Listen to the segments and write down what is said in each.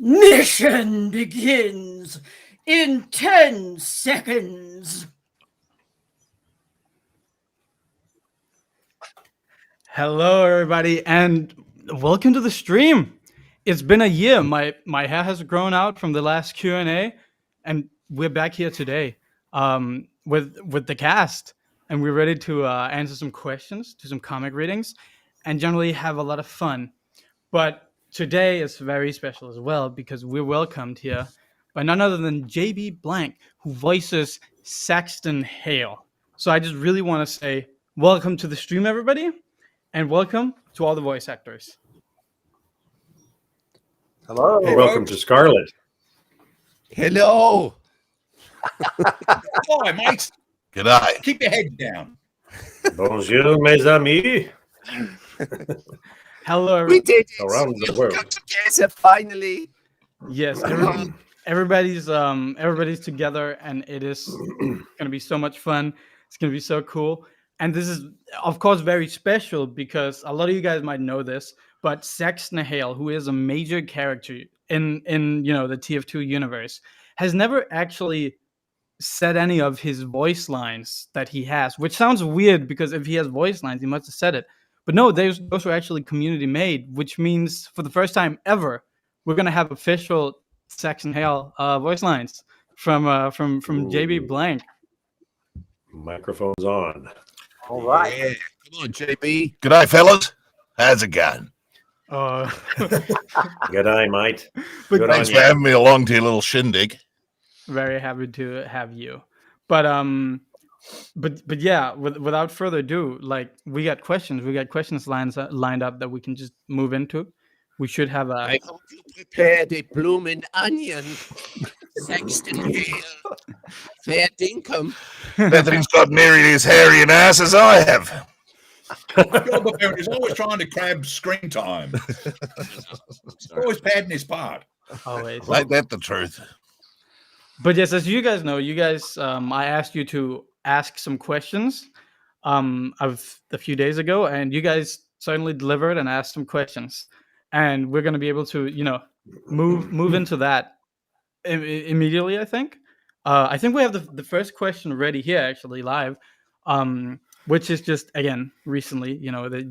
Mission begins in 10 seconds. Hello, everybody, and welcome to the stream. It's been a year. My hair has grown out from the last Q&A, and we're back here today with the cast, and we're ready to answer some questions, do some comic readings, and generally have a lot of fun. But today is very special as well because we're welcomed here by none other than J.B Blanc, who voices Saxton Hale. So I just really want to say welcome to the stream, everybody. And welcome to all the voice actors. Hello. Hey, welcome to Scarlet. Hello. Hi, mate. G'day. Keep your head down. Bonjour, mes amis. Hello, everybody. We did it. Around the world. Got together finally. Yes, everybody's together, and it is gonna be so much fun. It's gonna be so cool. And this is, of course, very special because a lot of you guys might know this, but Saxton Hale, who is a major character in the TF2 universe, has never actually said any of his voice lines that he has, which sounds weird because if he has voice lines, he must have said it. But no, those were actually community made, which means for the first time ever, we're gonna have official Saxton Hale voice lines from J.B Blanc. Microphone's on. All right. Yeah. Come on, JB. G'day, fellas. How's it going? G'day, mate. But Thanks for having me along to your little shindig. Very happy to have you. But yeah, without further ado, like we got questions lined up that we can just move into. We should have a. I hope you prepared a blooming onion. Saxton Hale. Fair dinkum. Nothing's got nearly as hairy an ass as I have. Your parent is always trying to grab screen time. Always padding his part. Always. Ain't that the truth? But yes, as you guys know, I asked you to ask some questions of a few days ago, and you guys certainly delivered and asked some questions. And we're going to be able to, move into that immediately, I think. I think we have the first question ready here, actually, live, which is just, again, recently,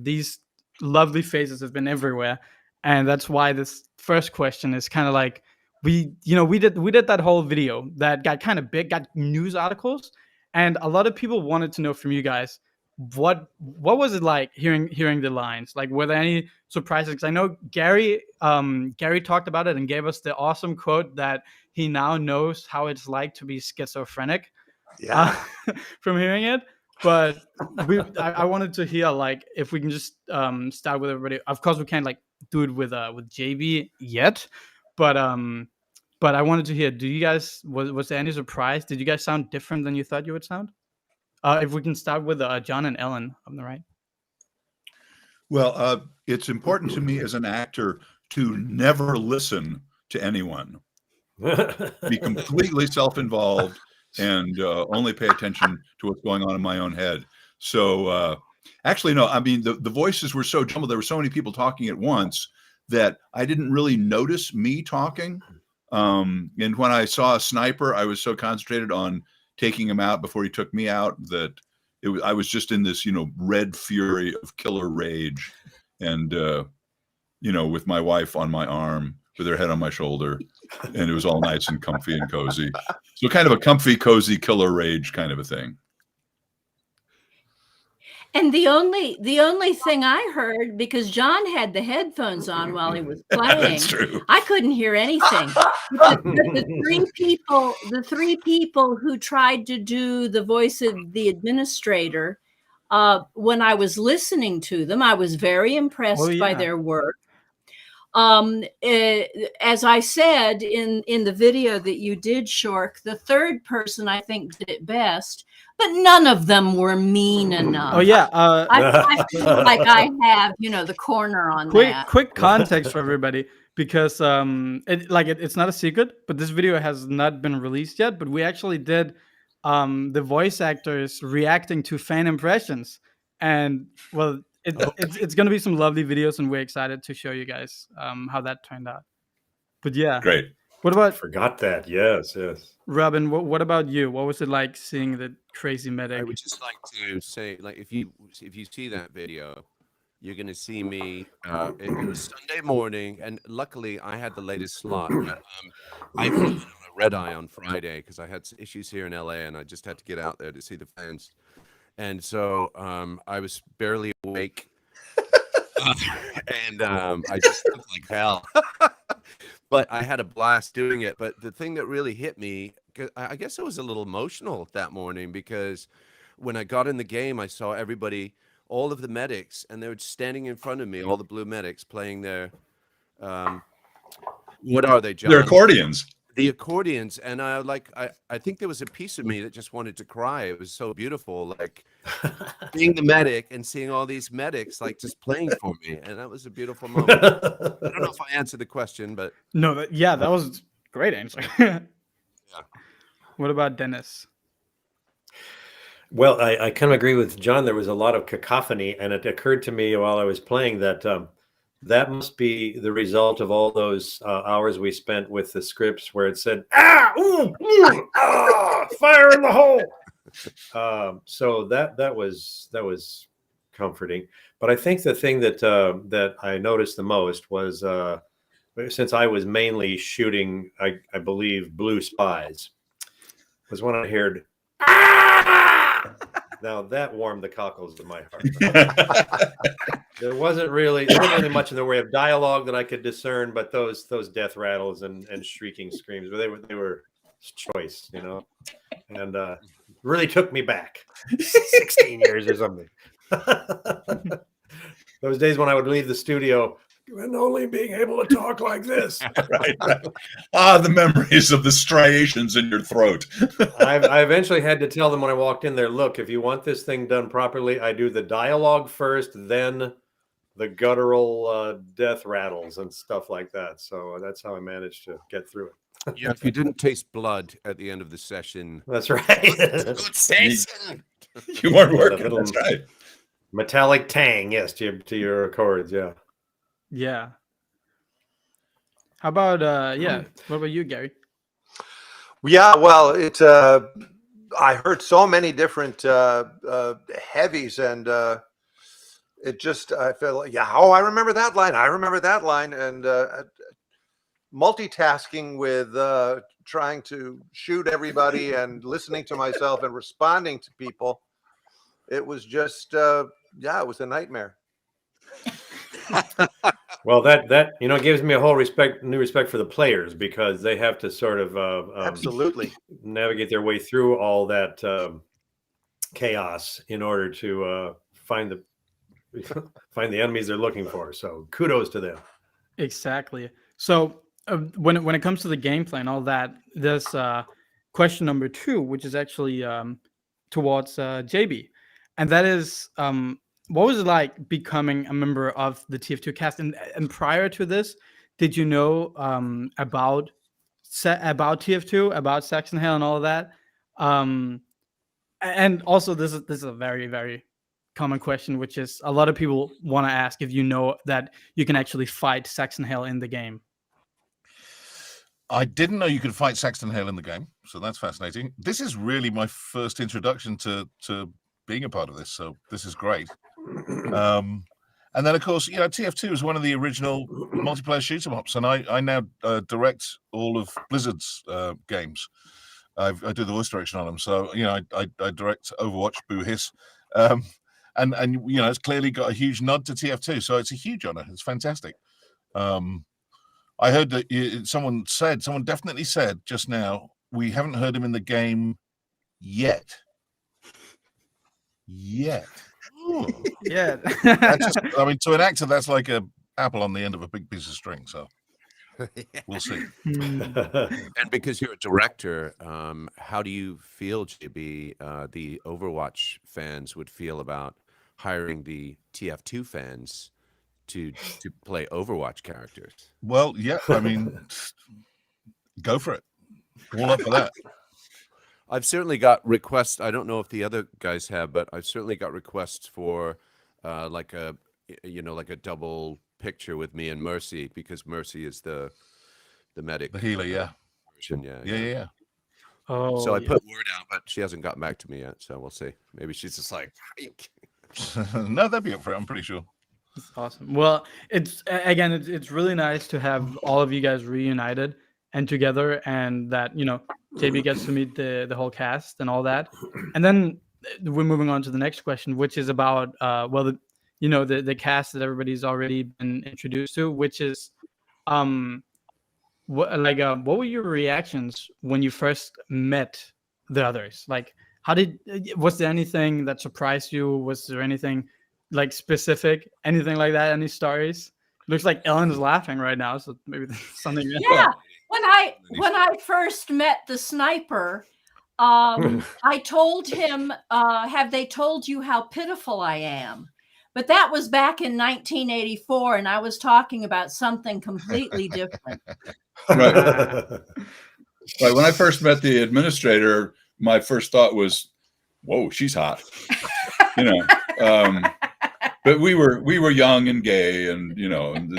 these lovely faces have been everywhere. And that's why this first question is kind of like, we did that whole video that got kind of big, got news articles. And a lot of people wanted to know from you guys, what was it like hearing the lines? Like, were there any surprises? Because I know Gary talked about it and gave us the awesome quote that he now knows how it's like to be schizophrenic. Yeah. From hearing it. But I wanted to hear, like, if we can just start with everybody. Of course, we can't like do it with JB yet, but I wanted to hear. Do you guys was there any surprise? Did you guys sound different than you thought you would sound? If we can start with John and Ellen on the right. Well, it's important to me as an actor to never listen to anyone. Be completely self-involved and only pay attention to what's going on in my own head. So actually, no, I mean, the voices were so jumbled. There were so many people talking at once that I didn't really notice me talking. And when I saw a sniper, I was so concentrated on taking him out before he took me out that I was just in this, red fury of killer rage. And, with my wife on my arm, with her head on my shoulder, and it was all nice and comfy and cozy. So kind of a comfy, cozy killer rage kind of a thing. And the only thing I heard, because John had the headphones on while he was playing, That's true. I couldn't hear anything. The three people who tried to do the voice of the administrator, when I was listening to them, I was very impressed by their work. As I said in the video that you did, Shork, the third person I think did it best, but none of them were mean enough. Oh yeah, I feel like I have the corner on that. Quick context for everybody, because it's not a secret, but this video has not been released yet. But we actually did the voice actors reacting to fan impressions, and well, it's going to be some lovely videos, and we're excited to show you guys how that turned out. But yeah, Great. what about Forgot that. Yes, yes. Robin? What about you? What was it like seeing the crazy medic? I would just like to say, like, if you see that video, you're going to see me. It was Sunday morning, and luckily I had the latest slot. But, I flew in on a red eye on Friday because I had issues here in LA, and I just had to get out there to see the fans. And so I was barely awake, and I just looked like hell. But I had a blast doing it. But the thing that really hit me, 'cause I guess I was a little emotional that morning, because when I got in the game, I saw everybody, all of the medics, and they were standing in front of me, all the blue medics playing their, what are they, John? They're accordions. The accordions. And I think there was a piece of me that just wanted to cry. It was so beautiful, like being the medic and seeing all these medics like just playing for me. And that was a beautiful moment. I don't know if I answered the question, but No, that was a great answer. Yeah. What about Dennis? Well, I kind of agree with John. There was a lot of cacophony, and it occurred to me while I was playing that that must be the result of all those hours we spent with the scripts where it said, fire in the hole. So that was comforting. But I think the thing that I noticed the most was since I was mainly shooting, I believe, blue spies, was when I heard, now that warmed the cockles of my heart. There wasn't really much in the way of dialogue that I could discern, but those death rattles and shrieking screams, they were choice, and really took me back 16 years or something. Those days when I would leave the studio and only being able to talk like this. Right. The memories of the striations in your throat. I eventually had to tell them when I walked in there, look, if you want this thing done properly, I do the dialogue first, then the guttural death rattles and stuff like that. So that's how I managed to get through it. yeah, if you didn't taste blood at the end of the session, That's right. good session. You weren't working. That's right. Metallic tang, yes, to your chords, yeah. Yeah. How about what about you, Gary? Yeah, well, I heard so many different heavies, and it just, I feel like, I remember that line. I remember that line. And multitasking with trying to shoot everybody and listening to myself and responding to people. It was just, it was a nightmare. Well, that gives me a whole new respect for the players, because they have to sort of absolutely navigate their way through all that chaos in order to find the enemies they're looking for. So kudos to them. Exactly. So when it comes to the gameplay and all that, there's question number 2, which is actually towards JB, and that is, what was it like becoming a member of the TF2 cast? And prior to this, did you know about TF2, about SAXTON HALE and all of that? And also, this is a very, very common question, which is a lot of people want to ask if you know that you can actually fight SAXTON HALE in the game. I didn't know you could fight SAXTON HALE in the game, so that's fascinating. This is really my first introduction to being a part of this, so this is great. And then, of course, TF2 is one of the original multiplayer shoot 'em ups, and I now direct all of Blizzard's games. I do the voice direction on them, so I direct Overwatch, Boo Hiss, and it's clearly got a huge nod to TF2, so it's a huge honor. It's fantastic. I heard that someone definitely said just now, we haven't heard him in the game yet. Ooh. Yeah. To an actor, that's like a apple on the end of a big piece of string. So we'll see. And because you're a director, how do you feel, JB, the Overwatch fans would feel about hiring the TF2 fans to play Overwatch characters? Well, yeah, go for it. All up for that. I've certainly got requests. I don't know if the other guys have, but I've certainly got requests for like a double picture with me and Mercy, because Mercy is the the medic The healer, yeah. version. Yeah, Yeah. Oh, So I yeah. put word out, but she hasn't gotten back to me yet. So we'll see. Maybe she's just like, No, that'd be up for it, I'm pretty sure. That's awesome. Well, again, it's really nice to have all of you guys reunited and together, and that JB gets to meet the whole cast and all that. And then we're moving on to the next question, which is about the cast that everybody's already been introduced to, which is what were your reactions when you first met the others? Like, was there anything that surprised you? Was there anything like specific, anything like that? Any stories? Looks like Ellen is laughing right now, so maybe there's something. Yeah, when I first met the sniper, I told him, "Have they told you how pitiful I am?" But that was back in 1984, and I was talking about something completely different. Right. Right. When I first met the administrator, my first thought was, "Whoa, she's hot," But we were young and gay, and and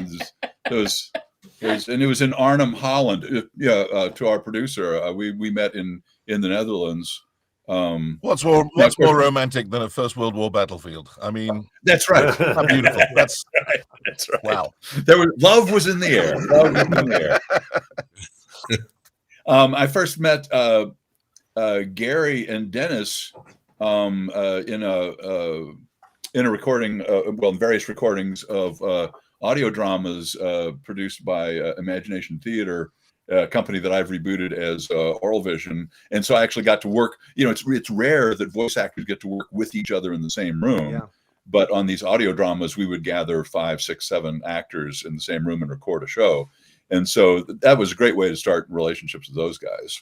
it was in Arnhem, Holland. To our producer, we met in the Netherlands. What's more romantic than a First World War battlefield? I mean, that's right. How beautiful. That's right. That's right. Wow. Love was in the air. Love was in the air. I first met Gary and Dennis in a recording, in various recordings of audio dramas produced by Imagination Theater, a company that I've rebooted as Oral Vision. And so I actually got to work. It's rare that voice actors get to work with each other in the same room. Yeah. But on these audio dramas, we would gather 5, 6, 7 actors in the same room and record a show. And so that was a great way to start relationships with those guys.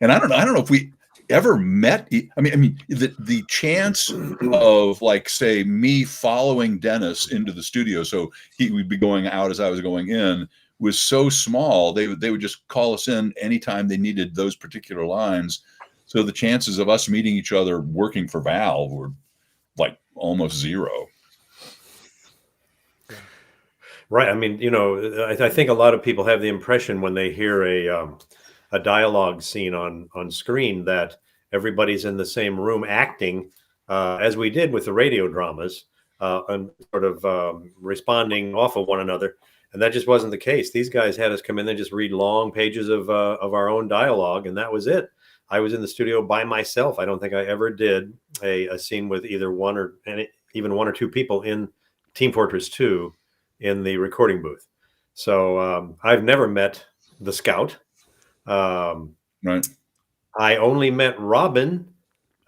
And I don't know if we ever met. I mean, the chance of, like, say, me following Dennis into the studio, so he would be going out as I was going in, was so small. They would just call us in anytime they needed those particular lines. So the chances of us meeting each other working for Valve were like almost zero. Right. I mean, I think a lot of people have the impression when they hear a dialogue scene on screen that everybody's in the same room acting, as we did with the radio dramas, and sort of responding off of one another. And that just wasn't the case. These guys had us come in and just read long pages of our own dialogue, and that was it. I was in the studio by myself. I don't think I ever did a scene with either even one or two people in Team Fortress 2 in the recording booth. So I've never met the Scout. Right. I only met Robin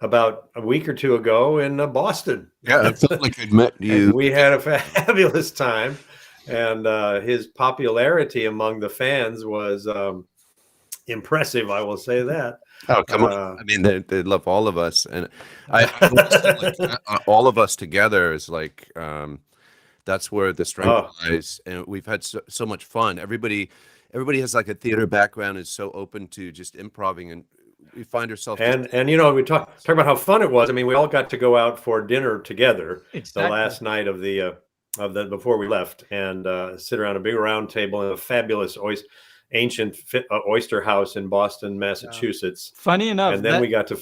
about a week or two ago in Boston. Yeah, it felt like I'd met you. And we had a fabulous time. And his popularity among the fans was impressive. I will say that. Oh, come on! I mean, they love all of us, and all of us together is like that's where the strength lies. And we've had so much fun. Everybody has like a theater background, is so open to just improving, and we find ourselves. And we talk about how fun it was. I mean, we all got to go out for dinner together the last night of the before we left, and sit around a big round table in a fabulous ancient oyster house in Boston, Massachusetts. Funny enough, and then we got to.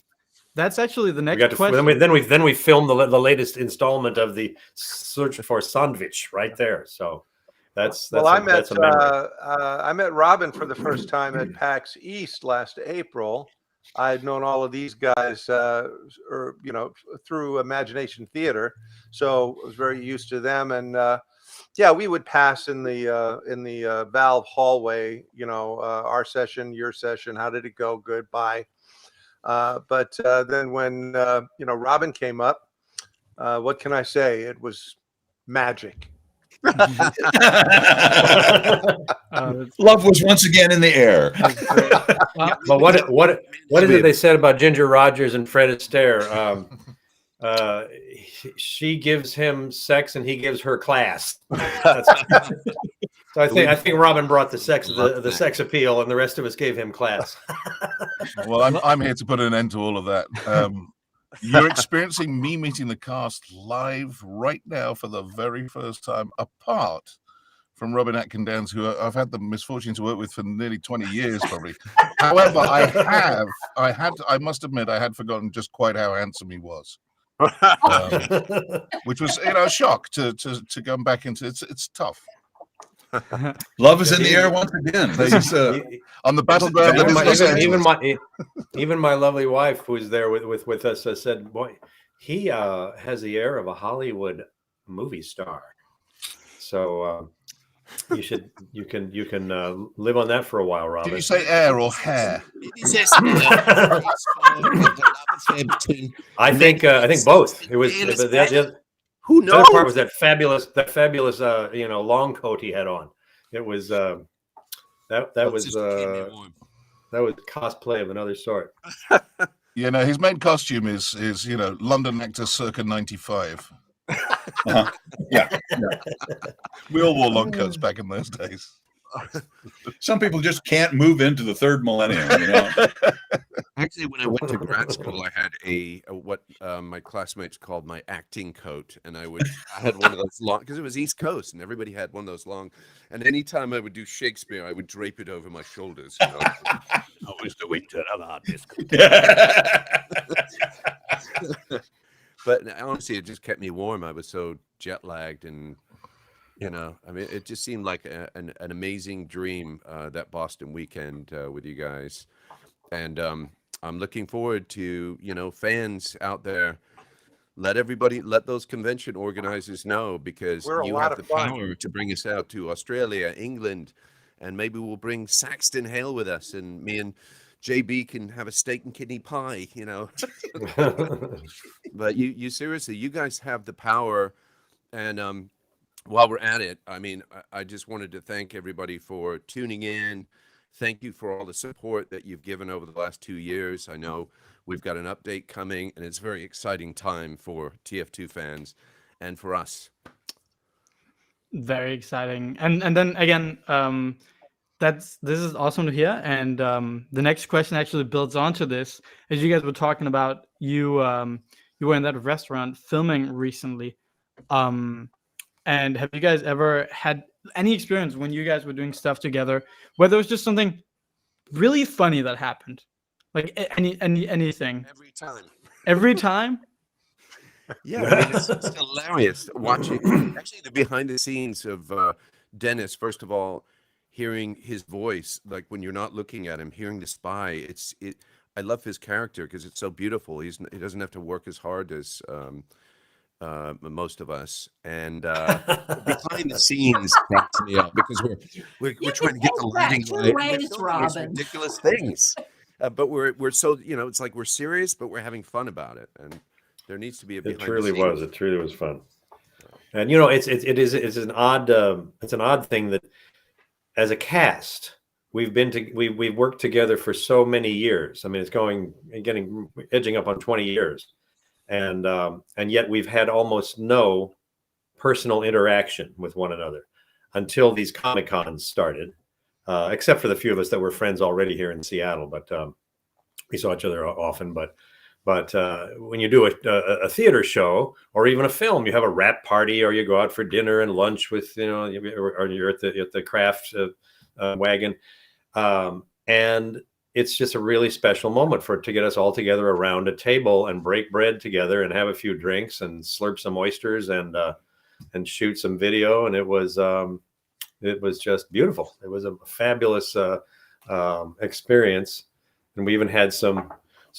That's actually the next question. Then we filmed the latest installment of the Search for Sandwich right there. So that's I met Robin for the first time at PAX East last April. I had known all of these guys, through Imagination Theater, so I was very used to them. And we would pass in the Valve hallway. Our session, your session. How did it go? Good. Bye. But then when Robin came up, what can I say? It was magic. Love was once again in the air. But what is it they said about Ginger Rogers and Fred Astaire? She gives him sex and he gives her class. So I think Robin brought the sex appeal, and the rest of us gave him class. Well, I'm here to put an end to all of that. You're experiencing me meeting the cast live right now for the very first time, apart from Robin Atkin-Downs, who I've had the misfortune to work with for nearly 20 years, probably. However, I must admit, I had forgotten just quite how handsome he was, which was, a shock to come back into. It's tough. Love is in the air once again. This is on the battleground. Even my lovely wife, who's there with us, said, "Boy, he has the air of a Hollywood movie star." So you can live on that for a while, Robin. Did you say air or hair? I think both. It was who knows? The other part was that fabulous long coat he had on. It was that was cosplay of another sort. His main costume is London actor circa 95. Yeah. We all wore long coats back in those days. Some people just can't move into the third millennium. Actually, when I went to grad school, I had what my classmates called my acting coat, and I had one of those long, because it was East Coast, and everybody had one of those long. And anytime I would do Shakespeare, I would drape it over my shoulders. I was the winter of our disco. But honestly, it just kept me warm. I was so jet lagged, and it just seemed like an amazing dream, that Boston weekend with you guys. And I'm looking forward to, fans out there, let those convention organizers know, because you have the power to bring us out to Australia, England, and maybe we'll bring Saxton Hale with us, and me and J.B can have a steak and kidney pie, But you seriously, you guys have the power. And while we're at it, I just wanted to thank everybody for tuning in. Thank you for all the support that you've given over the last 2 years. I know we've got an update coming, and it's a very exciting time for TF2 fans and for us. Very exciting. And then again, this is awesome to hear. And the next question actually builds onto this. As you guys were talking about, you were in that restaurant filming recently. And have you guys ever had any experience when you guys were doing stuff together where there was just something really funny that happened? Like anything? Every time? Yeah, it's hilarious watching actually the behind the scenes of Dennis. First of all, hearing his voice, like when you're not looking at him, hearing the spy. I love his character because it's so beautiful. He doesn't have to work as hard as most of us, and behind the scenes cracks me up because we're trying to get the lighting right. Ridiculous things, but we're so it's like we're serious, but we're having fun about it, and there needs to be a behind the scenes. It truly was fun. And it's an odd thing that as a cast we've worked together for so many years. It's edging up on 20 years. And yet we've had almost no personal interaction with one another until these Comic-Cons started, except for the few of us that were friends already here in Seattle. But we saw each other often. But when you do a theater show or even a film, you have a wrap party, or you go out for dinner and lunch with or you're at the craft wagon, and it's just a really special moment to get us all together around a table and break bread together and have a few drinks and slurp some oysters and shoot some video. And it was just beautiful. It was a fabulous experience. And we even had some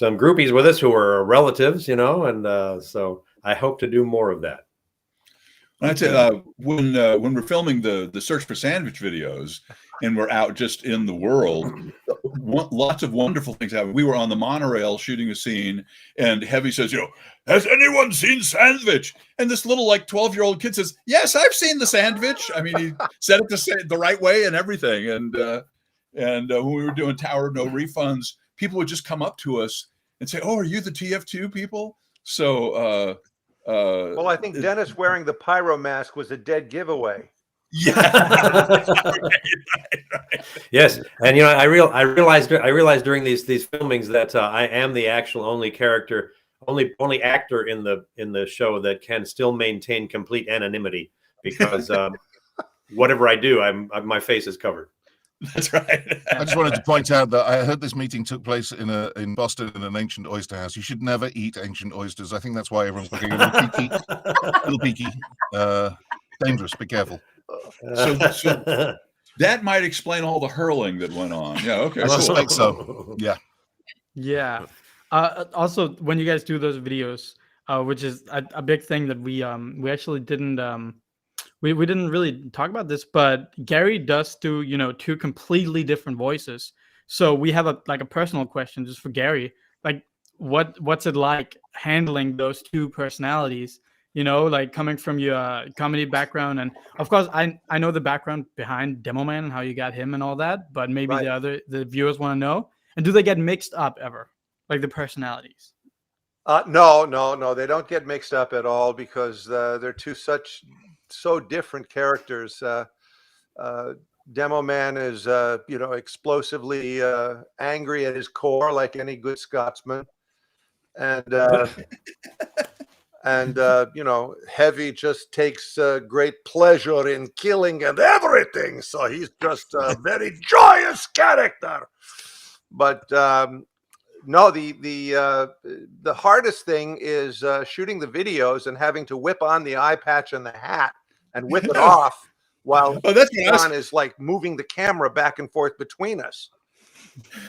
groupies with us who were relatives, and so I hope to do more of that. I'd say when we're filming the Search for Sandwich videos and we're out just in the world, lots of wonderful things happen. We were on the monorail shooting a scene, and Heavy says, has anyone seen Sandwich? And this little 12-year-old kid says, yes, I've seen the Sandwich. He said it the right way and everything. And when we were doing Tower of No Refunds, people would just come up to us and say, oh, are you the TF2 people? So well, I think Dennis wearing the pyro mask was a dead giveaway. Yeah. Yes, and I realized during these filmings that I am the actual only actor in the show that can still maintain complete anonymity, because whatever I do, my face is covered. That's right. I just wanted to point out that I heard this meeting took place in Boston in an ancient oyster house. You should never eat ancient oysters. I think that's why everyone's looking a little peaky. Little peaky. Dangerous. Be careful. So that might explain all the hurling that went on. Yeah. Okay. I Cool. suspect so. Yeah. Yeah. Also, when you guys do those videos, which is a big thing that we actually didn't we didn't really talk about this, but Gary does do, you know, 2 completely different voices. So we have a personal question just for Gary. Like, what's it like handling those 2 personalities? You know, like coming from your comedy background, and of course, I know the background behind Demo Man and how you got him and all that, but maybe the viewers want to know. And do they get mixed up ever, like the personalities? No, they don't get mixed up at all because they're so different characters. Demo Man is explosively angry at his core, like any good Scotsman, and Heavy just takes great pleasure in killing and everything. So he's just a very joyous character. But no, the hardest thing is shooting the videos and having to whip on the eye patch and the hat and whip it off while John is like moving the camera back and forth between us.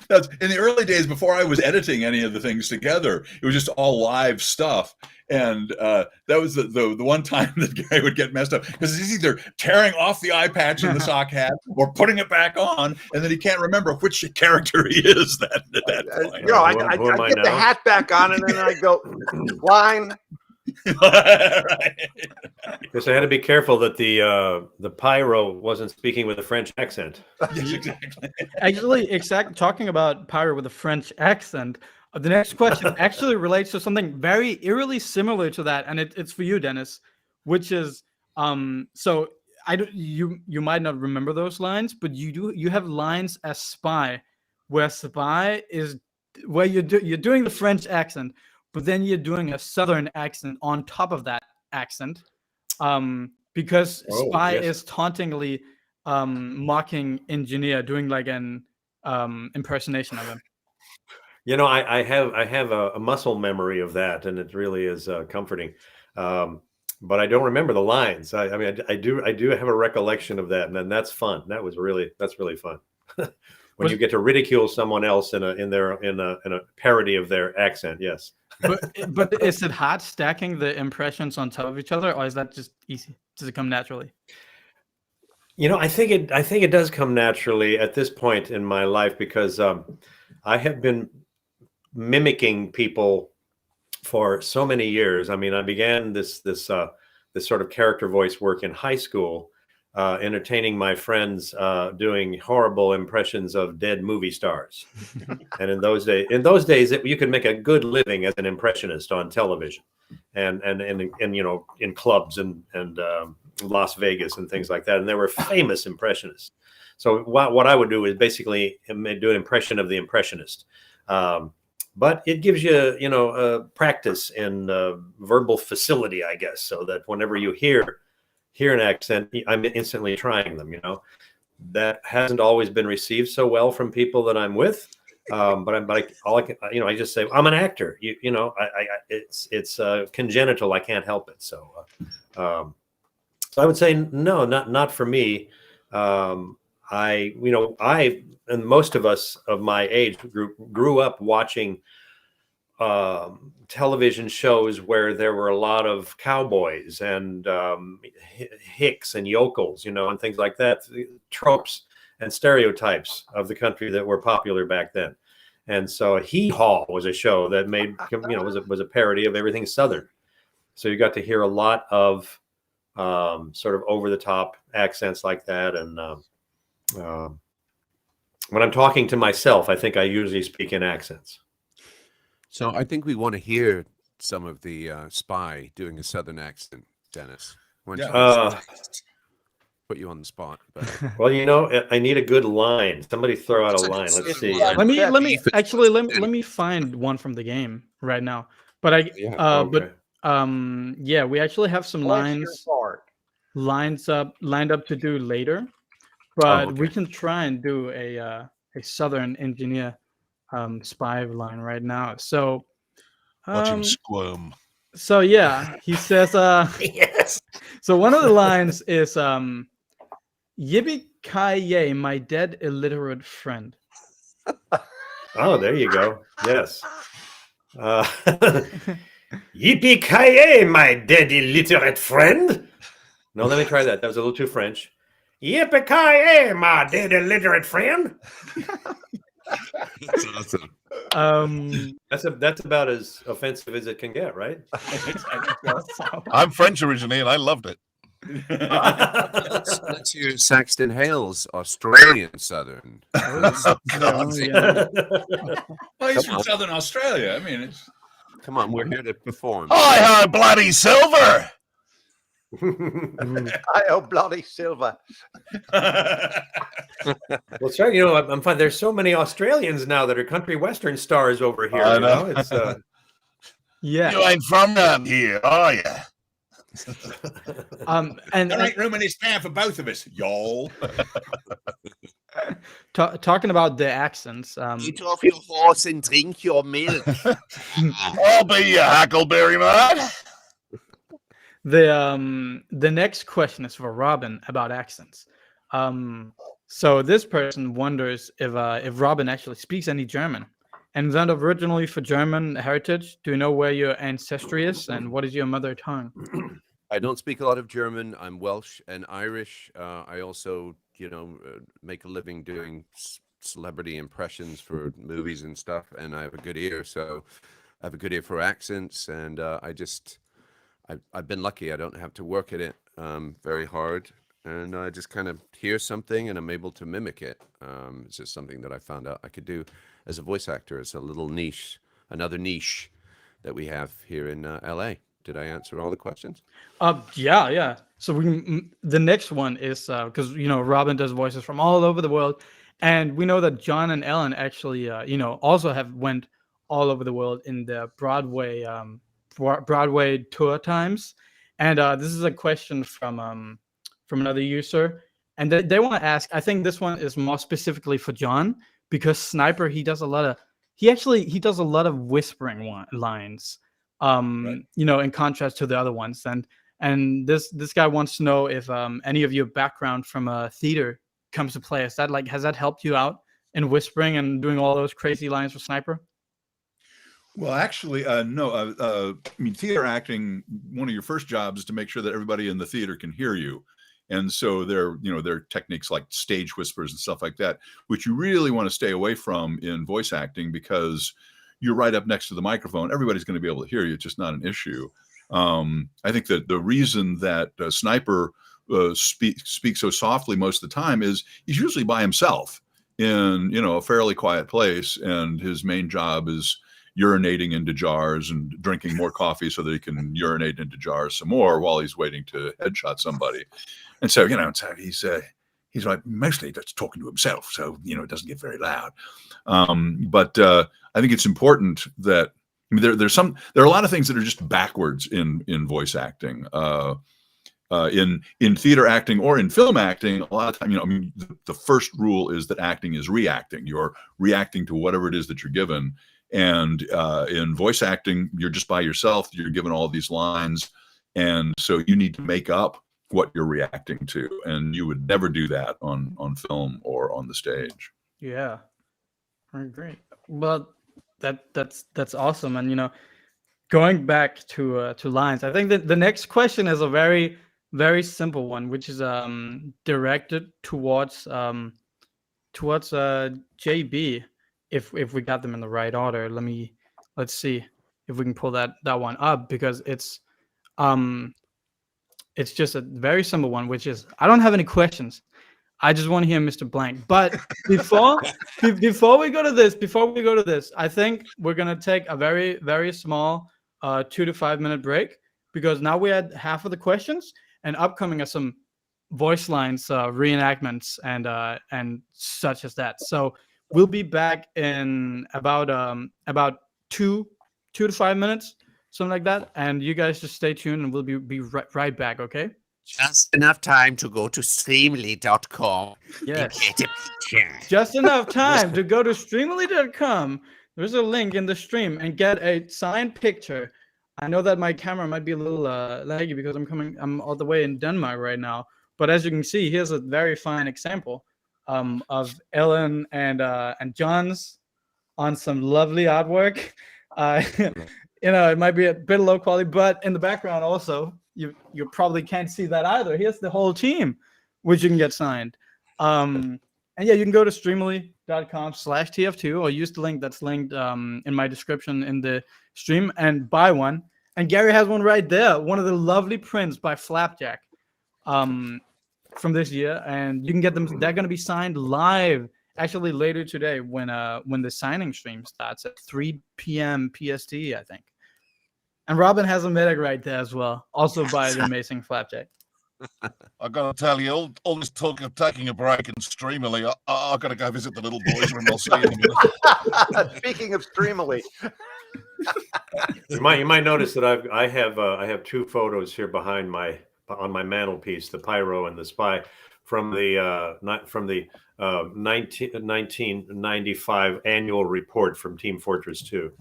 That's in the early days before I was editing any of the things together. It was just all live stuff, and that was the one time that Gary would get messed up because he's either tearing off the eye patch and the sock hat or putting it back on, and then he can't remember which character he is at that point. I get the hat back on, and then I go line. Right. Because I had to be careful that the pyro wasn't speaking with a French accent. Yes, exactly. Actually, talking about Pyro with a French accent, the next question actually relates to something very eerily similar to that, and it's for you, Dennis, which is so you might not remember those lines, but you have lines as Spy, where Spy is where you're doing the French accent, but then you're doing a Southern accent on top of that accent, because Spy is tauntingly mocking Engineer, doing like an impersonation of him. You know, I have a muscle memory of that, and it really is comforting. But I don't remember the lines. I mean, I do have a recollection of that, and then that's fun. That's really fun. When you get to ridicule someone else in a parody of their accent, yes. But is it hard stacking the impressions on top of each other, or is that just easy? Does it come naturally? You know, I think it does come naturally at this point in my life because I have been mimicking people for so many years. I mean, I began this sort of character voice work in high school, entertaining my friends, doing horrible impressions of dead movie stars. And in those days, you could make a good living as an impressionist on television, and you know, in clubs and Las Vegas and things like that. And there were famous impressionists. So what I would do is basically do an impression of the impressionist. But it gives you, practice in verbal facility, I guess, so that whenever you hear an accent, I'm instantly trying them. You know, that hasn't always been received so well from people that I'm with. I just say I'm an actor. It's congenital. I can't help it. So I would say no, not for me. I and most of us of my age grew up watching television shows where there were a lot of cowboys and hicks and yokels, and things like that, tropes and stereotypes of the country that were popular back then. And so Hee Haw was a show that made, was a parody of everything Southern. So you got to hear a lot of sort of over the top accents like that. And when I'm talking to myself, I think I usually speak in accents. So I think we want to hear some of the Spy doing a Southern accent, Dennis. Put you on the spot. But. Well, I need a good line. Somebody throw out a line. Let's see. Let me find one from the game right now. But we actually have some lines. lined up to do later, but we okay. can try and do a Southern engineer spy line right now. So Watch him um, squirm. so yeah, he says Yes. so one of the lines is yippee-ki-yay, my dead illiterate friend. Oh, there you go. Yes. Yippee-ki-yay, my dead illiterate friend. No, let me try that. That was a little too French. Yippee-ki-yay, my dead illiterate friend. That's awesome. That's about as offensive as it can get, right? I'm French originally, and I loved it. Let's hear Saxton Hale's Australian Southern. Oh, yeah. Well, he's from on. Southern Australia. I mean, it's Come on, we're here to perform. Hi, hi, bloody silver! I oh bloody silver. Well, sorry, I'm fine. There's so many Australians now that are country western stars over here. I You know, know. it's Yeah. You ain't from down here, are you? And there ain't room in his pan for both of us, y'all. talking about the accents, Get off your horse and drink your milk. I'll be your huckleberry, mate. the next question is for Robin about accents. So this person wonders if Robin actually speaks any German. And then originally for German heritage, do you know where your ancestry is and what is your mother tongue? I don't speak a lot of German. I'm Welsh and Irish. I also, make a living doing celebrity impressions for movies and stuff. And I have a good ear. So I have a good ear for accents. And I've been lucky. I don't have to work at it very hard. And I just kind of hear something and I'm able to mimic it. It's just something that I found out I could do as a voice actor. It's a little niche, another niche that we have here in LA. Did I answer all the questions? Yeah. So the next one is because Robin does voices from all over the world, and we know that John and Ellen actually also have went all over the world in the Broadway tour times. And this is a question from another user, and they want to ask. I think this one is more specifically for John because Sniper he does a lot of whispering lines. Right. In contrast to the other ones, and this guy wants to know if any of your background from theater comes to play. Has that helped you out in whispering and doing all those crazy lines for Sniper? Well, actually, no. I mean, theater acting. One of your first jobs is to make sure that everybody in the theater can hear you, and so there are techniques like stage whispers and stuff like that, which you really want to stay away from in voice acting because you're right up next to the microphone. Everybody's going to be able to hear you. It's just not an issue. I think that the reason that Sniper speaks so softly most of the time is he's usually by himself in a fairly quiet place, and his main job is urinating into jars and drinking more coffee so that he can urinate into jars some more while he's waiting to headshot somebody. And so he's like mostly just talking to himself, so it doesn't get very loud. But I think it's important that there are a lot of things that are just backwards in voice acting. In theater acting or in film acting, a lot of time, the first rule is that acting is reacting. You're reacting to whatever it is that you're given. And in voice acting, you're just by yourself. You're given all these lines, and so you need to make up what you're reacting to, and you would never do that on film or on the stage. Yeah, great. Well, that's awesome. And going back to lines, I think that the next question is a very, very simple one, which is directed towards JB. If we got them in the right order, let's see if we can pull that one up, because it's just a very simple one, which is I don't have any questions. I just want to hear Mr. Blanc. But before we go to this, I think we're gonna take a very, very small 2 to 5 minute break, because now we had half of the questions, and upcoming are some voice lines, reenactments, and such as that. So we'll be back in about 2 to 5 minutes, something like that. And you guys just stay tuned, and we'll be right back. Okay. Just enough time to go to streamly.com Yes. and get a picture. Just enough time to go to streamly.com. There's a link in the stream and get a signed picture. I know that my camera might be a little laggy because I'm all the way in Denmark right now. But as you can see, here's a very fine example of Ellen and John's on some lovely artwork. You know, it might be a bit low quality, but in the background also, you probably can't see that either. Here's the whole team, which you can get signed. And yeah, you can go to streamly.com/TF2 or use the link that's linked in my description in the stream and buy one. And Gary has one right there, one of the lovely prints by Flapjack from this year. And you can get them. They're going to be signed live actually later today when the signing stream starts at 3 p.m. PST, I think. And Robin has a medic right there as well, also by the amazing Flapjack. I gotta tell you, all this talk of taking a break and Streamily, I gotta go visit the little boys room. I'll see you in a minute. Speaking of Streamily, you might notice that I have two photos here on my mantelpiece, the pyro and the spy, from the 1995 annual report from Team Fortress 2.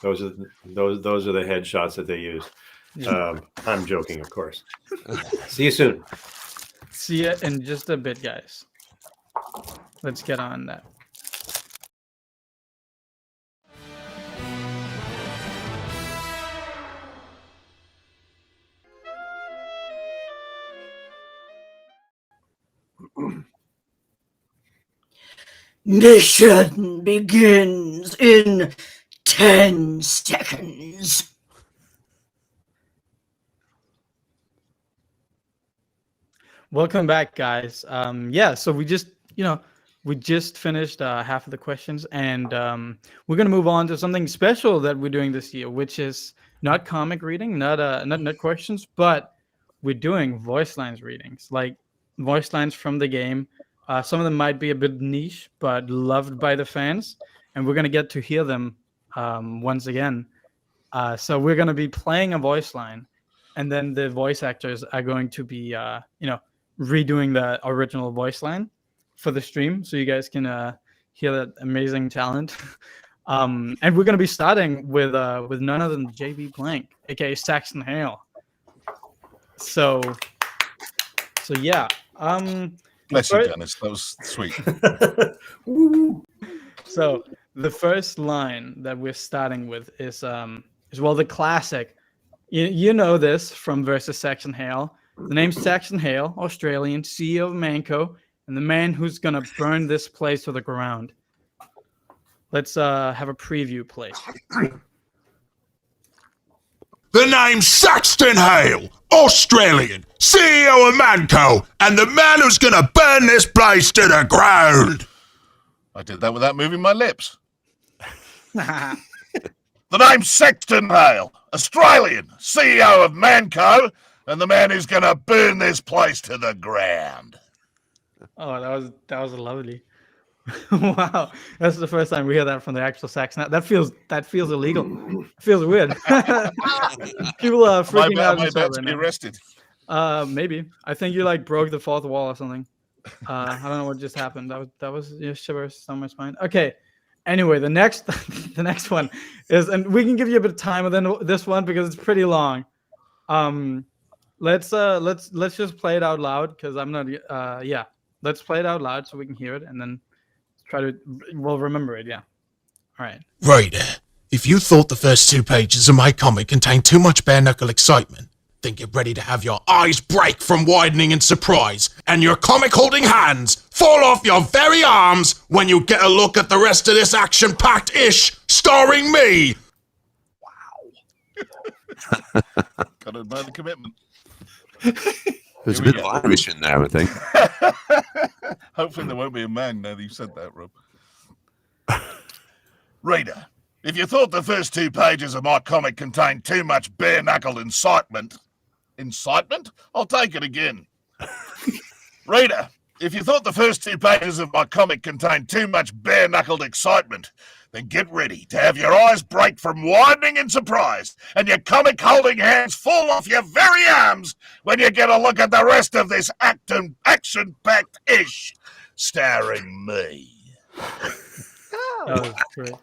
Those are the headshots that they use. I'm joking, of course. See you soon. See you in just a bit, guys. Let's get on that. Mission begins in 10 seconds. Welcome back, guys. Yeah, so we just finished half of the questions, and we're gonna move on to something special that we're doing this year, which is not comic reading, not questions, but we're doing voice lines readings, like voice lines from the game. Some of them might be a bit niche, but loved by the fans, and we're gonna get to hear them once again. So we're gonna be playing a voice line, and then the voice actors are going to be, redoing the original voice line for the stream, so you guys can hear that amazing talent. And we're going to be starting with none other than J.B Blanc, aka SAXTON HALE. So yeah. Bless you, Dennis. That was sweet. So the first line that we're starting with is the classic. You know this from versus SAXTON HALE. The name's SAXTON HALE, Australian, CEO of Manco, and the man who's going to burn this place to the ground. Let's have a preview, please. The name's SAXTON HALE, Australian, CEO of Manco, and the man who's going to burn this place to the ground. I did that without moving my lips. The name's SAXTON HALE, Australian, CEO of Manco, and the man who's going to burn this place to the ground. Oh, that was lovely. Wow, that's the first time we hear that from the actual sax. Now that feels illegal. It feels weird. People are freaking out. Am I about to be arrested? Maybe. I think you broke the fourth wall or something. I don't know what just happened. That was shivers down my spine. Okay. Anyway, the next one is, and we can give you a bit of time within this one because it's pretty long. Let's just play it out loud because I'm not. Let's play it out loud so we can hear it and then we'll remember it. Yeah. All right. Reader, if you thought the first 2 pages of my comic contained too much bare knuckle excitement, then get ready to have your eyes break from widening in surprise and your comic holding hands fall off your very arms when you get a look at the rest of this action-packed ish starring me. Gotta admire the commitment. There's a bit of Irish in there, I think. Hopefully there won't be a man now that you've said that, Rob. Reader, if you thought the first 2 pages of my comic contained too much bare-knuckle incitement? Incitement? I'll take it again. Reader, If you thought the first 2 pages of my comic contained too much bare-knuckled excitement, then get ready to have your eyes break from widening in surprise and your comic-holding hands fall off your very arms when you get a look at the rest of this action-packed ish starring me. That was great.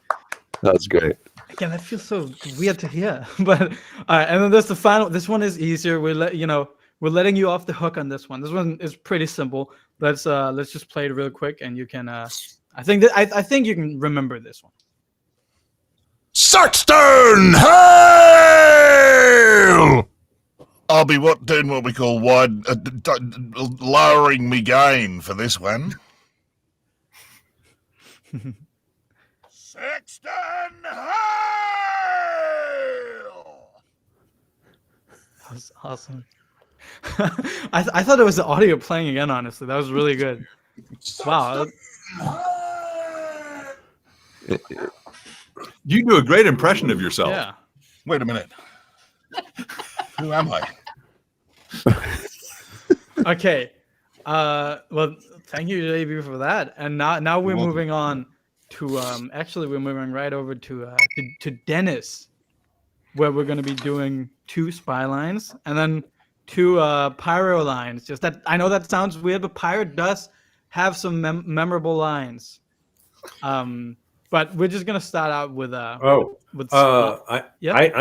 That's great. Again, that feels so weird to hear. But all right, and then there's the final. This one is easier. We're letting you off the hook on this one. This one is pretty simple. Let's just play it real quick, and you can. I think you can remember this one. SAXTON HALE! I'll be doing what we call lowering me gain for this one. SAXTON HALE! That was awesome. I thought it was the audio playing again. Honestly, that was really good. Wow. You do a great impression of yourself. Yeah. Wait a minute. Who am I? Okay. Well, thank you, JB, for that. And now we're moving on to actually we're moving right over to Dennis, where we're going to be doing 2 spy lines and then 2 pyro lines. Just that I know that sounds weird, but pyro does have some memorable lines. But we're just gonna start out with I'm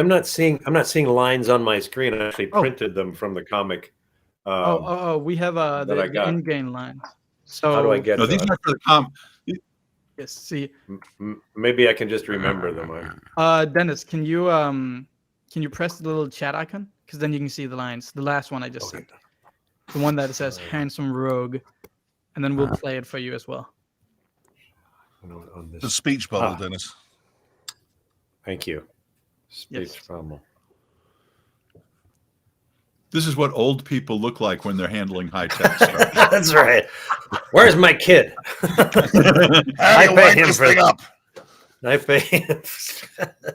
not seeing lines on my screen. I actually printed them from the comic. We have the in-game lines. So how do I get? No, these are for the yes. See, maybe I can just remember them. Dennis, can you press the little chat icon? Because then you can see the lines. The last one I just sent, the one that says "handsome rogue," and then we'll play it for you as well. On this. The speech bubble, Dennis. Thank you. Speech bubble. This is what old people look like when they're handling high-tech stuff. That's right. Where's my kid? I pay him for it. I pay him.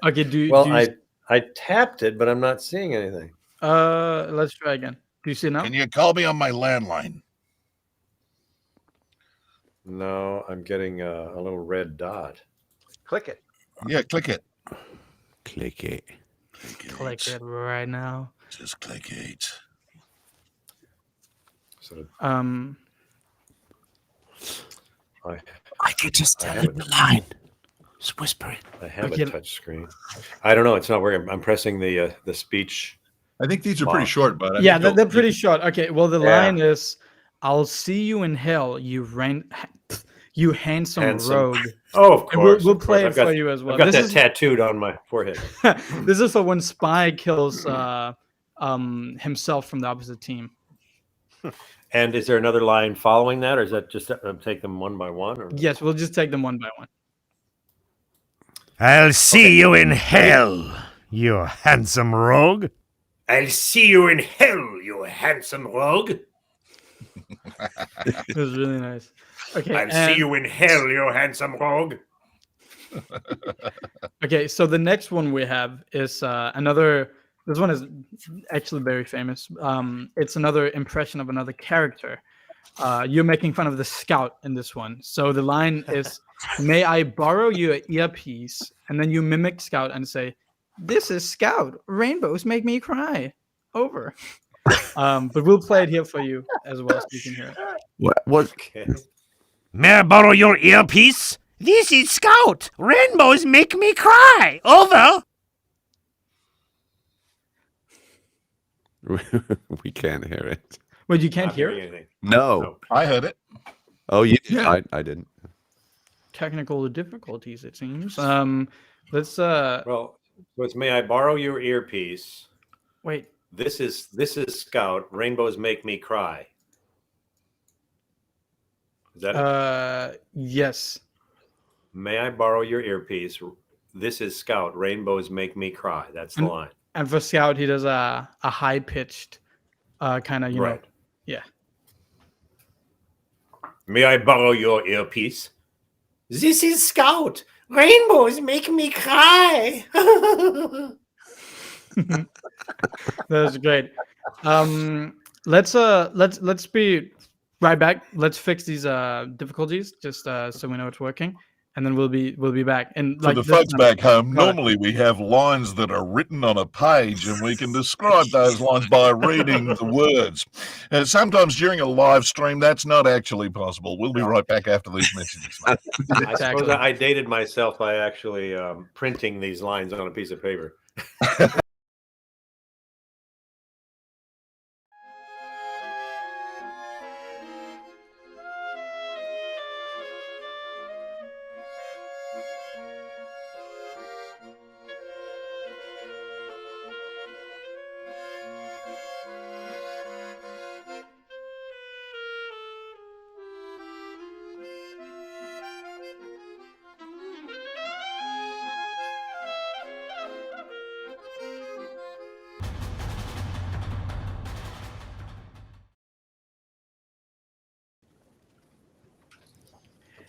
Okay. I tapped it, but I'm not seeing anything. Let's try again. Do you see it now? Can you call me on my landline? No, I'm getting a little red dot. Click it. Yeah, click it. Click it. Click it right now. Just click it. So, I could just tell him the line. Just whisper it. I have a touch screen. I don't know. It's not working. I'm pressing the speech. I think these are pretty short, but yeah, they're pretty short. Okay, well the line is, "I'll see you in hell, you handsome rogue." Oh, of course. We'll play it for you as well. I've got that tattooed on my forehead. This is for when Spy kills himself from the opposite team. And is there another line following that, or is that just take them one by one? Or? Yes, we'll just take them one by one. I'll see you in hell, you handsome rogue. I'll see you in hell, you handsome rogue. It was really nice. Okay, I'll see you in hell, you handsome rogue. Okay, so the next one we have is another. This one is actually very famous. It's another impression of another character. You're making fun of the scout in this one. So the line is, "May I borrow your earpiece?" And then you mimic Scout and say, "This is Scout. Rainbows make me cry." Over. But we'll play it here for you as well, so you can hear it. What? Okay. May I borrow your earpiece? This is Scout. Rainbows make me cry. Over. We can't hear it. Wait, you can't Not hear hearing it? anything. No. I heard it. Oh, you? Yeah. I didn't. Technical difficulties, it seems. Let's Well, so it's, "May I borrow your earpiece? wait. This is Scout. Rainbows make me cry." Is that it? Yes. "May I borrow your earpiece? This is Scout. Rainbows make me cry." That's the line. And for Scout, he does a high pitched kind of, Right. yeah. "May I borrow your earpiece? This is Scout. Rainbows make me cry." That was great. Let's be right back. Let's fix these difficulties just so we know it's working, and then we'll be back. And For the folks back home, normally we have lines that are written on a page, and we can describe those lines by reading the words. Sometimes during a live stream, that's not actually possible. We'll be right back after these messages. I suppose I dated myself by actually printing these lines on a piece of paper.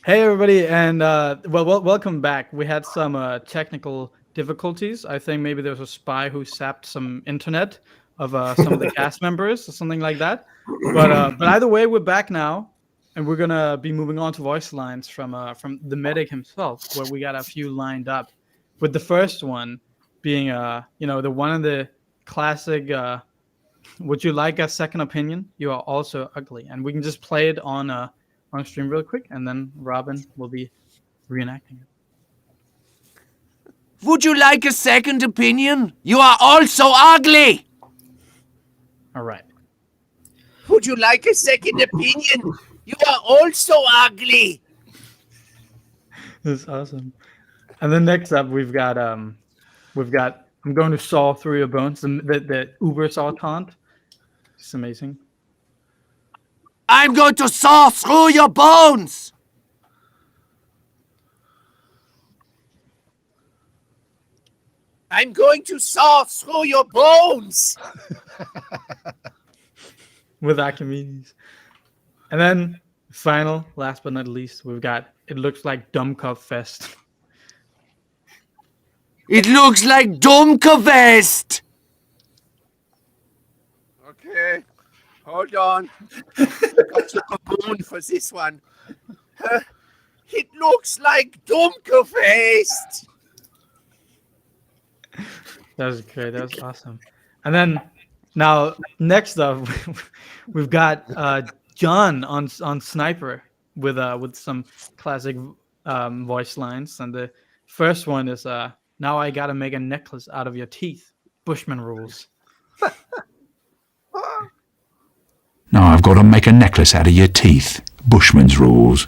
Hey everybody, and welcome back. We had some technical difficulties. I think maybe there was a spy who sapped some internet of some of the cast members or something like that. But either way, we're back now, and we're gonna be moving on to voice lines from the medic himself, where we got a few lined up. With the first one being the one in the classic. Would you like a second opinion? You are also ugly, and we can just play it on stream real quick, and then Robin will be reenacting it. Would you like a second opinion? You are also ugly! All right. Would you like a second opinion? You are also ugly! That's awesome. And then next up, we've got I'm going to saw through your bones, the Uber saw taunt. It's amazing. I'm going to saw through your bones! I'm going to saw through your bones! With Archimedes. And then, final, last but not least, we've got It Looks Like Dummkopf Fest. It looks like Dummkopf. Okay, hold on. I got your baboon for this one. It looks like Dummkopf. That was great. That was awesome. And then now next up, we've got John on Sniper with some classic voice lines. And the first one is now I gotta make a necklace out of your teeth. Bushman rules. Now I've got to make a necklace out of your teeth. Bushman's rules.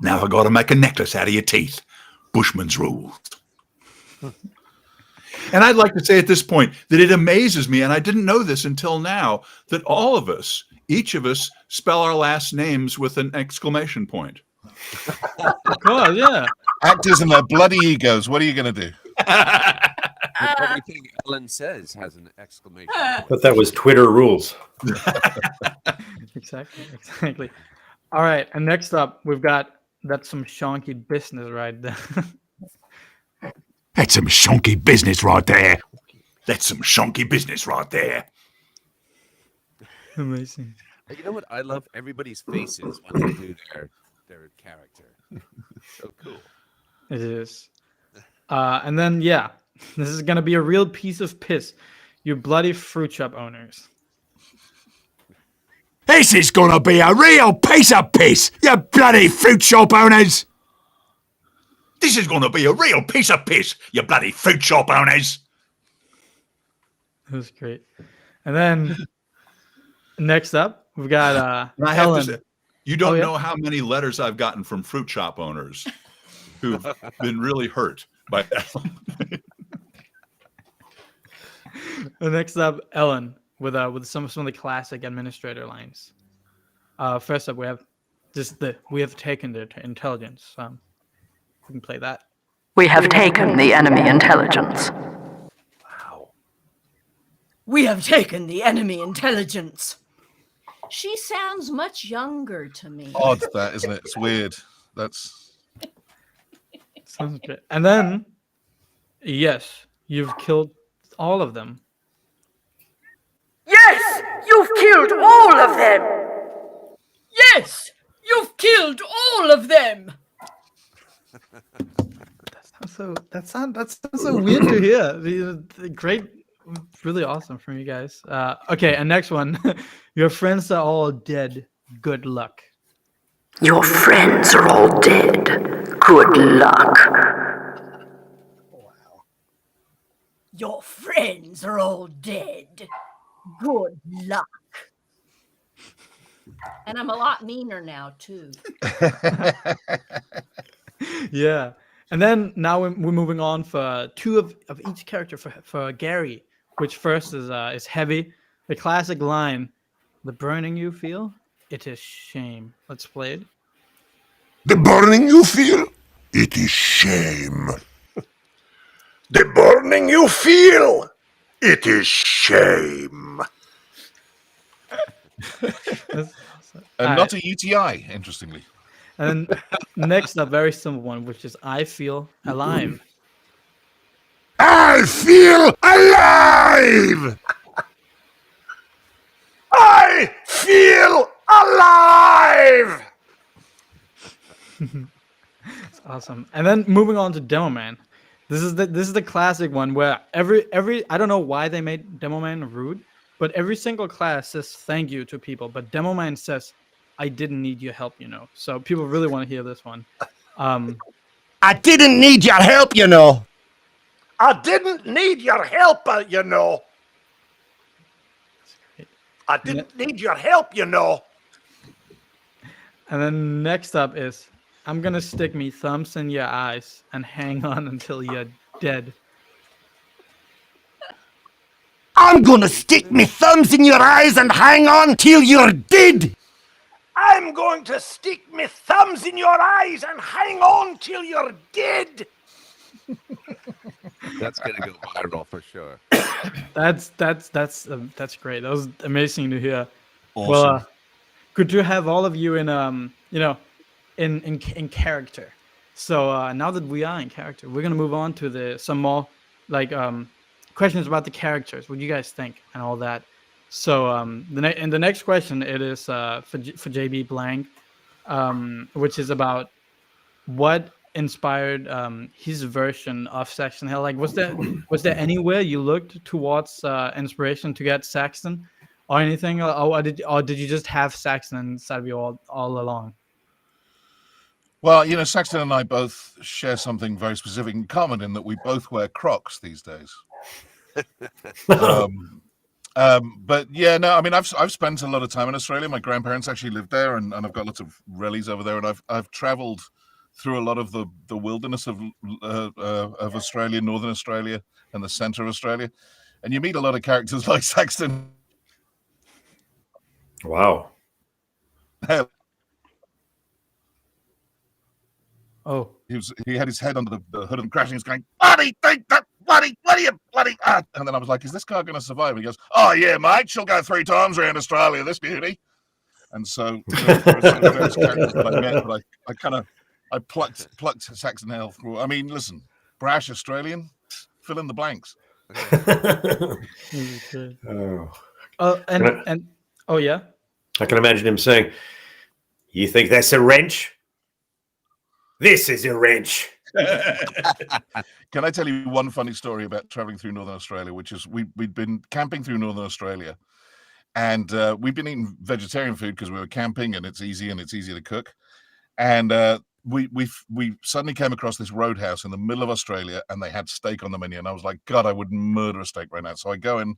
Now I've got to make a necklace out of your teeth. Bushman's rules. And I'd like to say at this point that it amazes me, and I didn't know this until now, that all of us, each of us, spell our last names with an exclamation point. Of course, yeah. Actors and their bloody egos. What are you going to do? Everything Ellen says has an exclamation. But that was Twitter rules. Exactly. All right, and next up, we've got that's some shonky business right there. That's some shonky business right there. That's some shonky business right there. Amazing. You know what? I love everybody's faces when they do their character. So cool. It is. And then, yeah, this is going to be a real piece of piss. You bloody fruit shop owners. This is gonna be a real piece of piss, you bloody fruit shop owners. This is going to be a real piece of piss, you bloody fruit shop owners. That was great. And then next up, we've got Helen. You don't know how many letters I've gotten from fruit shop owners who've been really hurt by that. And next up, Ellen with some of the classic administrator lines. First up, we have taken the intelligence. We can play that. We have taken the enemy intelligence. Wow. We have taken the enemy intelligence. She sounds much younger to me. Odd that, isn't it? It's weird. That's sounds good. And then, yes, you've killed all of them. Yes, you've killed all of them. Yes, you've killed all of them. That sounds so weird to hear. Great, really awesome from you guys. Okay, and next one. Your friends are all dead. Good luck. Your friends are all dead. Good luck. Your friends are all dead. Good luck. And I'm a lot meaner now, too. Yeah. And then now we're moving on for two of each character for Gary, which first is heavy. The classic line, the burning you feel, it is shame. Let's play it. The burning you feel, it is shame. The burning you feel, it is shame. And not a UTI, interestingly. And then next up, very simple one, which is I feel alive. I feel alive! I feel alive! It's awesome. And then moving on to Demo Man. This is the classic one where every I don't know why they made Demo Man rude, but every single class says thank you to people, but Demo Man says, I didn't need your help, you know. So people really want to hear this one. I didn't need your help, you know. I didn't need your help, you know. I didn't need your help, you know. And then next up is I'm gonna stick me thumbs in your eyes and hang on until you're dead. I'm gonna stick me thumbs in your eyes and hang on till you're dead. I'm going to stick me thumbs in your eyes and hang on till you're dead. That's gonna go viral for sure. That's great. That was amazing to hear. Awesome. Well, good to have all of you in in character. So now that we are in character, we're gonna move on to some more questions about the characters. What do you guys think and all that? So the next question it is for J.B Blanc, which is about what inspired his version of Saxton Hale. Like, was there anywhere you looked towards inspiration to get Saxton or anything, or did you just have Saxton inside of you all along? Well, you know, Saxton and I both share something very specific in common in that we both wear Crocs these days. But yeah, no, I mean, I've spent a lot of time in Australia. My grandparents actually lived there, and I've got lots of relatives over there, and I've traveled through a lot of the wilderness of Australia, Northern Australia, and the center of Australia, and you meet a lot of characters like Saxton. Wow. Oh, he had his head under the hood and crashing. He's going, bloody, think that bloody, and then I was like, is this car going to survive? And he goes, oh yeah, mate, she'll go 3 times around Australia, this beauty. And so those characters that I met, but I plucked Saxton Hale through. I mean, listen, brash Australian, fill in the blanks. Oh yeah. I can imagine him saying, "You think that's a wrench? This is a wrench." Can I tell you one funny story about traveling through Northern Australia, which is we'd been camping through Northern Australia, and we've been eating vegetarian food because we were camping and it's easy to cook. And we suddenly came across this roadhouse in the middle of Australia, and they had steak on the menu, and I was like, God, I would murder a steak right now. So I go in,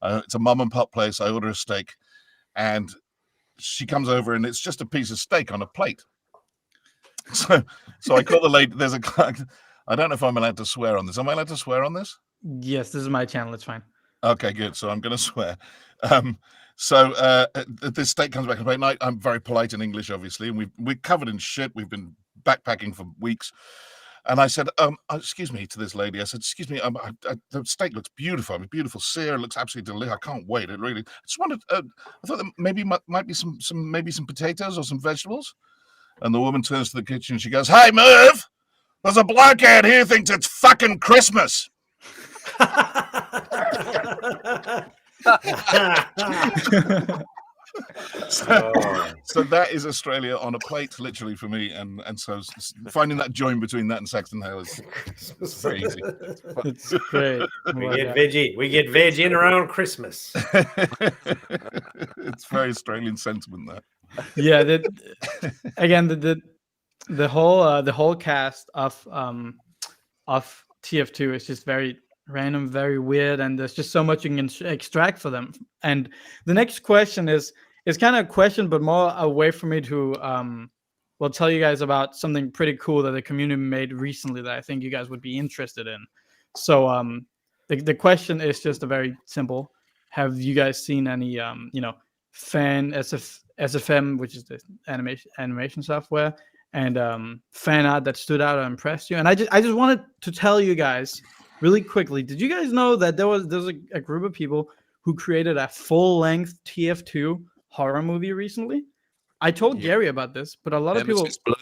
it's a mom and pop place. I order a steak, and she comes over, and it's just a piece of steak on a plate. So I call the lady. I don't know if I'm allowed to swear on this. Am I allowed to swear on this? Yes, this is my channel. It's fine. Okay, good. So I'm going to swear. So this steak comes back on the plate. I'm very polite in English, obviously, and we're covered in shit. We've been backpacking for weeks. And I said, excuse me, to this lady. I said, excuse me, the steak looks beautiful. I mean, beautiful sear. It looks absolutely delicious. I can't wait. It really. I just wanted. I thought there maybe might be some potatoes or some vegetables. And the woman turns to the kitchen and she goes, "Hey, Merv, there's a bloke out here thinks it's fucking Christmas." So that is Australia on a plate, literally, for me. And so finding that join between that and Saxton Hale is very easy. It's great. We get veggie. We get veg in around Christmas. It's very Australian sentiment there. Yeah. Again, the whole cast of TF2 is just very random, very weird, and there's just so much you can extract for them. And the next question is kind of a question, but more a way for me to tell you guys about something pretty cool that the community made recently that I think you guys would be interested in. So the question is just a very simple: have you guys seen any fan SFM, which is the animation software, and fan art that stood out or impressed you? And I just wanted to tell you guys really quickly, did you guys know that there's a group of people who created a full-length TF2 horror movie recently? I told Gary about this, but a lot of people... Blue?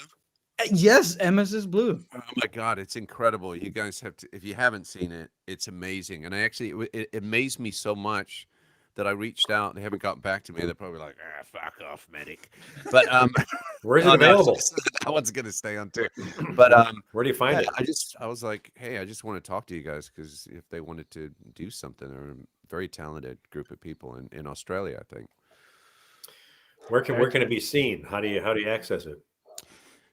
Yes, MS is Blue. Oh my God, it's incredible. You guys have to, if you haven't seen it, it's amazing. And it amazed me so much that I reached out. They haven't gotten back to me. They're probably like, fuck off, medic. But where's it available? That one's gonna stay on too. But where do you find it? I was like, hey, I just want to talk to you guys because if they wanted to do something, they're a very talented group of people in Australia, I think. Where can it be seen? How do you access it?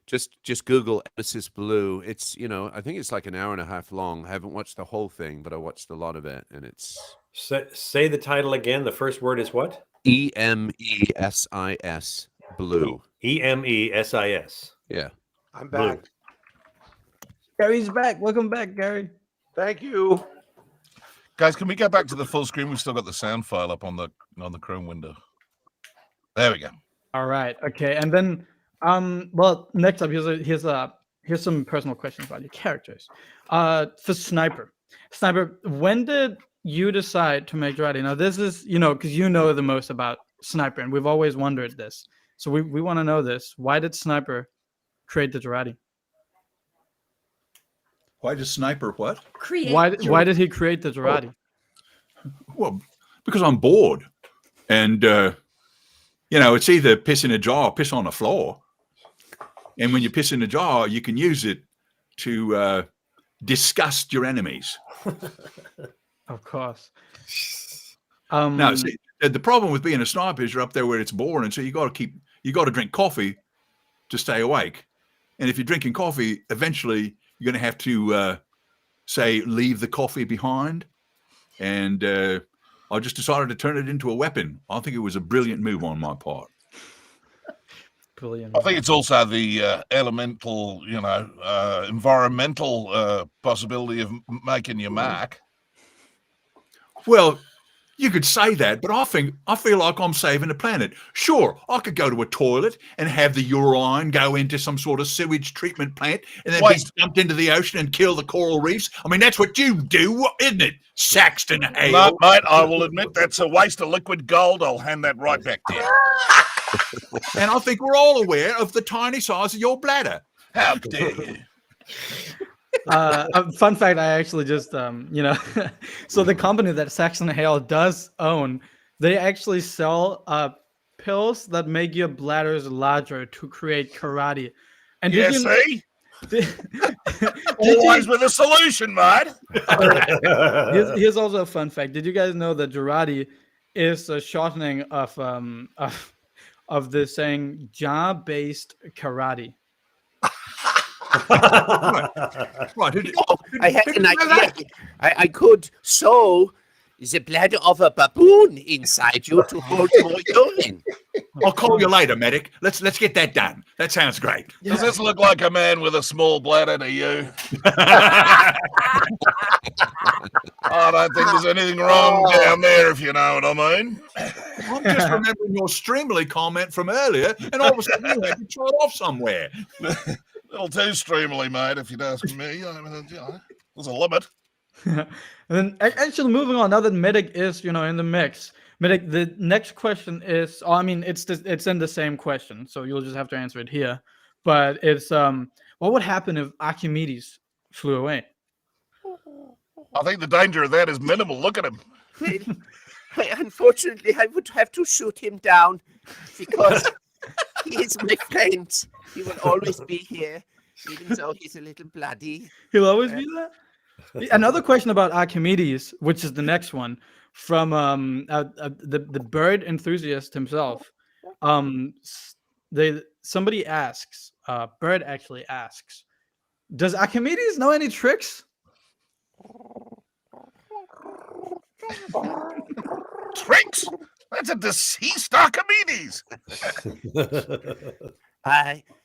Just Google MS Blue. It's I think it's like an hour and a half long. I haven't watched the whole thing, but I watched a lot of it, and it's. Say the title again. The first word is what? EMESIS Blue. EMESIS. Yeah. I'm back. Blue. Gary's back. Welcome back, Gary. Thank you. Guys, can we get back to the full screen? We've still got the sound file up on the Chrome window. There we go. All right. Okay. And then next up here's some personal questions about your characters. For Sniper, when did you decide to make Girardi? Now this is because you know the most about Sniper, and we've always wondered this. So we want to know this. Why did Sniper create the Girardi? Why does Sniper what? Why did he create the Girardi? Well, because I'm bored, and it's either piss in a jar or piss on the floor. And when you piss in a jar, you can use it to disgust your enemies. Of course. Now, see, the problem with being a sniper is you're up there where it's boring, and so you got to drink coffee to stay awake. And if you're drinking coffee, eventually you're going to have to leave the coffee behind. And I just decided to turn it into a weapon. I think it was a brilliant move on my part. Brilliant. I think it's also the elemental, environmental possibility of making your mark. Well, you could say that, but I feel like I'm saving the planet. Sure, I could go to a toilet and have the urine go into some sort of sewage treatment plant and then be dumped into the ocean and kill the coral reefs. I mean, that's what you do, isn't it, Saxton Hale? No, mate, I will admit that's a waste of liquid gold. I'll hand that right back to you. And I think we're all aware of the tiny size of your bladder. How dare you? Fun fact, I actually just so the company that Saxton Hale does own, they actually sell pills that make your bladders larger to create karate. And see? Always with a solution, mate. Here's also a fun fact. Did you guys know that Girardi is a shortening of the saying jaw-based karate? Right. I had an idea. I could sew the bladder of a baboon inside you to hold more urine. I'll call you later, medic. Let's get that done. That sounds great. Does this look like a man with a small bladder to you? I don't think there's anything wrong down there, if you know what I mean. I'm just remembering your Streamly comment from earlier, and all of a sudden you had to try it off somewhere. Little too streamily, mate, if you'd ask me. I mean, there's a limit. And then actually moving on, now that Medic is, in the mix, Medic, the next question is, it's in the same question, so you'll just have to answer it here. But it's, what would happen if Archimedes flew away? I think the danger of that is minimal. Look at him. Unfortunately, I would have to shoot him down because he is my friend. He will always be here, even though he's a little bloody. He'll always be that. Another question about Archimedes, which is the next one from the bird enthusiast himself. Somebody asks, Bird actually asks, does Archimedes know any tricks? Tricks? That's a deceased Archimedes.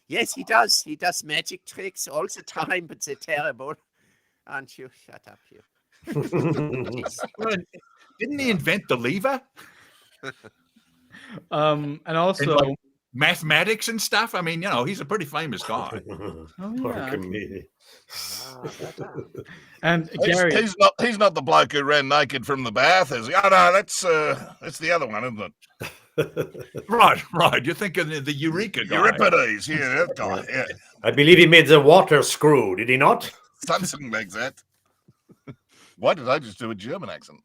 Yes, he does. He does magic tricks all the time, but they're terrible. Aren't you? Shut up, you. Well, didn't he invent the lever? And also and like mathematics and stuff. I mean, he's a pretty famous guy. Oh, yeah. Archimedes. And Gary, He's not the bloke who ran naked from the bath, is he? Oh no, that's the other one, isn't it? Right. You're thinking of the Eureka guy. Euripides, yeah, that guy. Yeah, I believe he made the water screw, did he not? something like that. Why did I just do a German accent?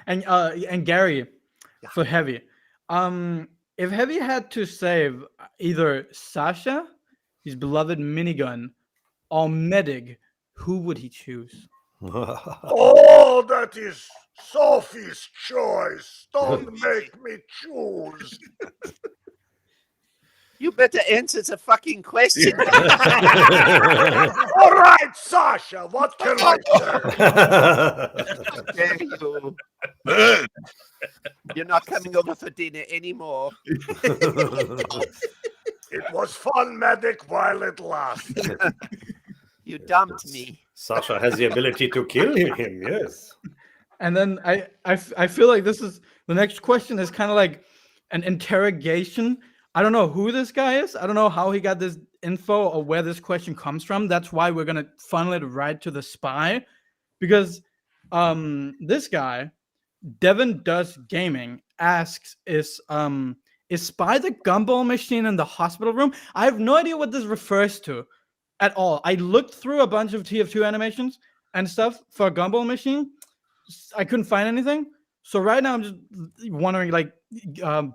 and Gary, for Heavy, if Heavy had to save either Sasha, his beloved minigun, or Medic, who would he choose? Oh, that is Sophie's choice. Don't make me choose. You better answer the fucking question. All right, Sasha, what can I say? Dare you. You're not coming over for dinner anymore. It was fun, Medic, while it lasted. You dumped me. Sasha has the ability to kill him, yes. And then I feel like this is the next question is kind of like an interrogation. I don't know who this guy is. I don't know how he got this info or where this question comes from. That's why we're gonna funnel it right to the spy, because this guy, Devin Does Gaming, asks, is Spy the gumball machine in the hospital room? I have no idea what this refers to at all. I looked through a bunch of TF2 animations and stuff for a gumball machine. I couldn't find anything. So right now I'm just wondering, like,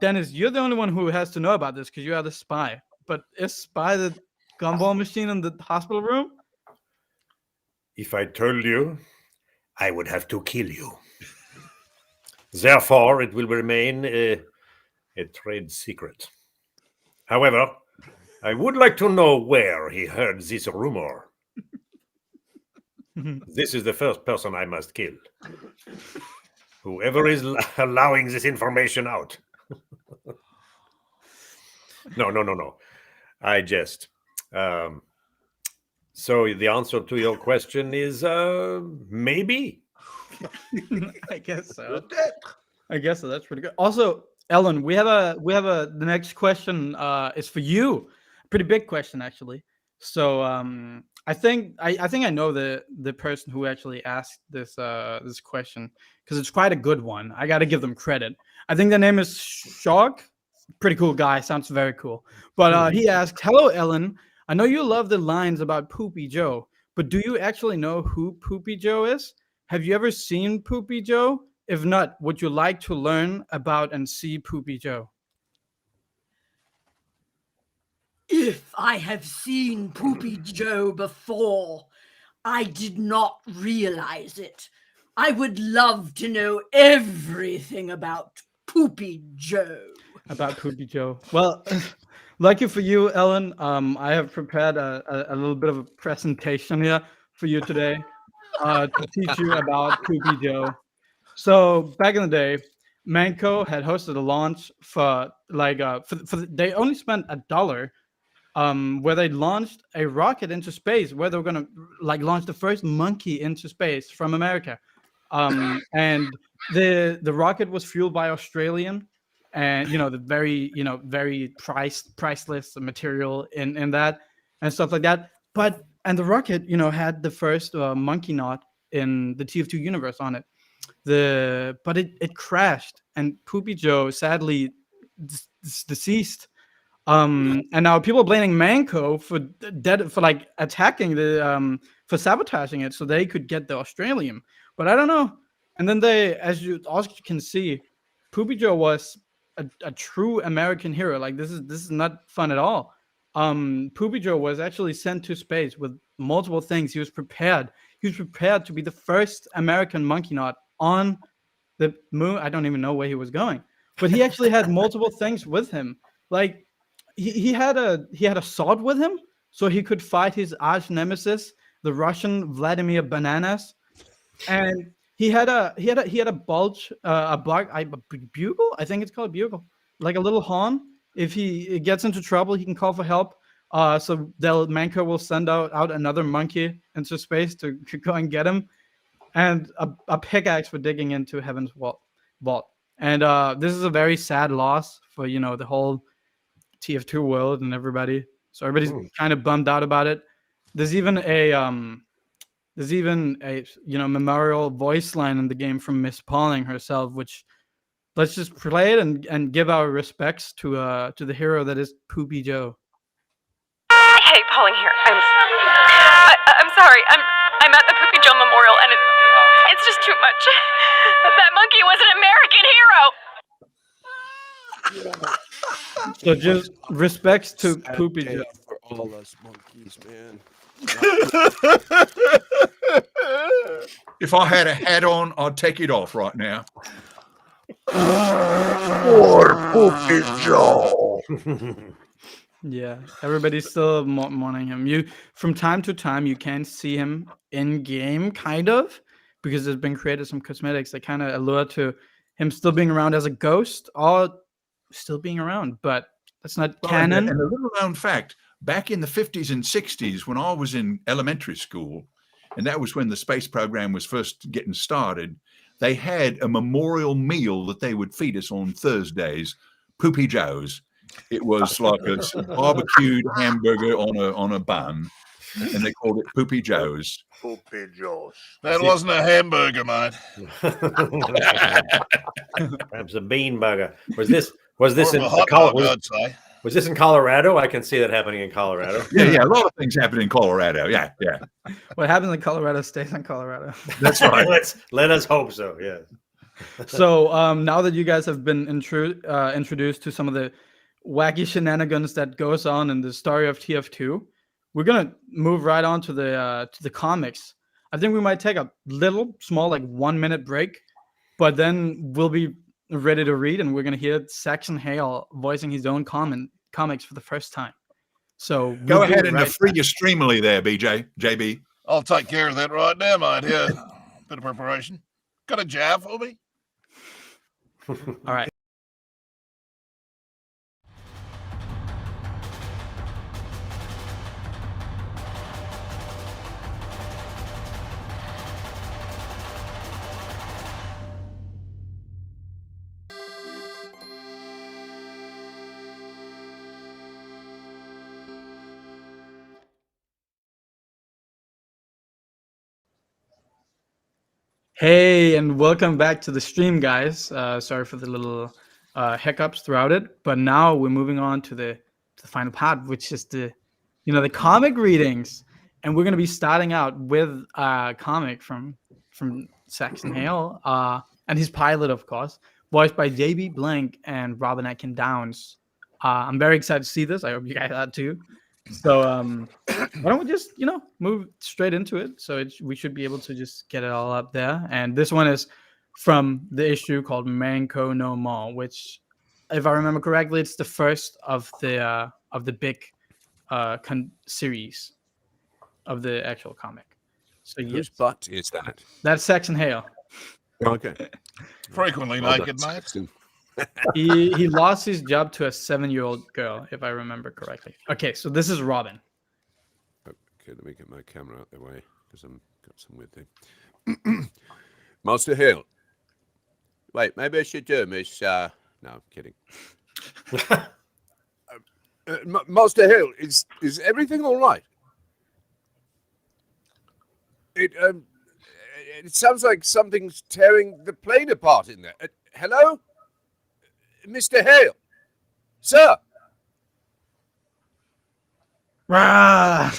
Dennis, you're the only one who has to know about this because you are the spy. But is Spy the gumball machine in the hospital room? If I told you, I would have to kill you. Therefore, it will remain a trade secret. However, I would like to know where he heard this rumor. This is the first person I must kill. Whoever is allowing this information out. No. I jest. So the answer to your question is maybe. I guess so. That's pretty good. Also, Ellen, we have the next question is for you. Pretty big question, actually. So I think I know the person who actually asked this question, because it's quite a good one. I got to give them credit. I think the name is Shock. Pretty cool guy. Sounds very cool. But he asked, "Hello, Ellen. I know you love the lines about Poopy Joe, but do you actually know who Poopy Joe is? Have you ever seen Poopy Joe? If not, would you like to learn about and see Poopy Joe?" If I have seen Poopy Joe before, I did not realize it. I would love to know everything about Poopy Joe. About Poopy Joe. Well, lucky for you, Ellen, I have prepared a little bit of a presentation here for you today to teach you about Poopy Joe. So back in the day, Manco had hosted a launch for they only spent $1 where they launched a rocket into space, where they were going to launch the first monkey into space from America. And the rocket was fueled by Australian, and the very very priceless material in that and stuff like that. And the rocket had the first monkey knot in the TF2 universe on it. But it crashed, and Poopy Joe sadly deceased. And now people are blaming Manco for attacking for sabotaging it so they could get the Australium. But I don't know. And then they, as you also can see, Poopy Joe was a true American hero. Like this is not fun at all. Poopy Joe was actually sent to space with multiple things. He was prepared. He was prepared to be the first American monkey knot on the moon. I don't even know where he was going, but he actually had multiple things with him. Like he had a sword with him, so he could fight his arch nemesis, the Russian Vladimir Bananas, and he had a bulge, a bugle. I think it's called a bugle, like a little horn. If he gets into trouble, he can call for help. So Manco will send out another monkey into space to go and get him, and a pickaxe for digging into Heaven's vault. And this is a very sad loss for the whole TF2 world and everybody. So everybody's kind of bummed out about it. There's even a memorial voice line in the game from Miss Pauling herself, which let's just play it and give our respects to the hero that is Poopy Joe. Hey, Pauling here. I'm sorry. I'm at the Poopy Joe Memorial, and it's just too much. That monkey was an American hero. So just respects to Poopy Joe. For all us monkeys, man. If I had a hat on, I'd take it off right now. Poor Poopy Joe. Yeah, everybody's still mourning him. From time to time, you can see him in game, kind of, because there's been created some cosmetics that kind of allure to him still being around as a ghost or still being around, but that's not canon. And a little known fact, back in the 50s and 60s, when I was in elementary school, and that was when the space program was first getting started, they had a memorial meal that they would feed us on Thursdays, Poopy Joe's. It was like a barbecued hamburger on a bun, and they called it Poopy Joe's. Poopy Joe's. That wasn't a hamburger, mate. Perhaps a bean burger. Was this in was this in Colorado? I can see that happening in Colorado. Yeah, a lot of things happen in Colorado. Yeah. What happens in Colorado stays in Colorado. That's right. Let us hope so. Yeah. So now that you guys have been introduced to some of the wacky shenanigans that goes on in the story of TF2, we're gonna move right on to the comics. I think we might take a little small, like 1 minute break, but then we'll be ready to read, and we're gonna hear SAXTON HALE voicing his own comics for the first time. So go ahead and free your streamily there, JB. I'll take care of that right now, mate. Here, bit of preparation. Got a jar for me? All right. Hey, and welcome back to the stream, guys. Sorry for the little hiccups throughout it, but now we're moving on to the final part, which is the comic readings, and we're going to be starting out with a comic from SAXTON HALE, and his pilot, of course, voiced by J.B Blanc and Robin Atkin Downes. I'm very excited to see this. I hope you guys are too. So why don't we just move straight into it? So we should be able to just get it all up there. And this one is from the issue called Manco No More, which, if I remember correctly, it's the first of the big series of the actual comic. So whose butt is that? That's SAXTON HALE. Okay. Frequently naked, mate. He lost his job to a 7-year-old girl, if I remember correctly. Okay, so this is Robin. Okay, let me get my camera out the way because I've got some weird thing. Master Hill. Wait, maybe I should do Miss. No, I'm kidding. Master Hill, is everything all right? It sounds like something's tearing the plane apart in there. Hello? Mr. Hale, sir. Mr.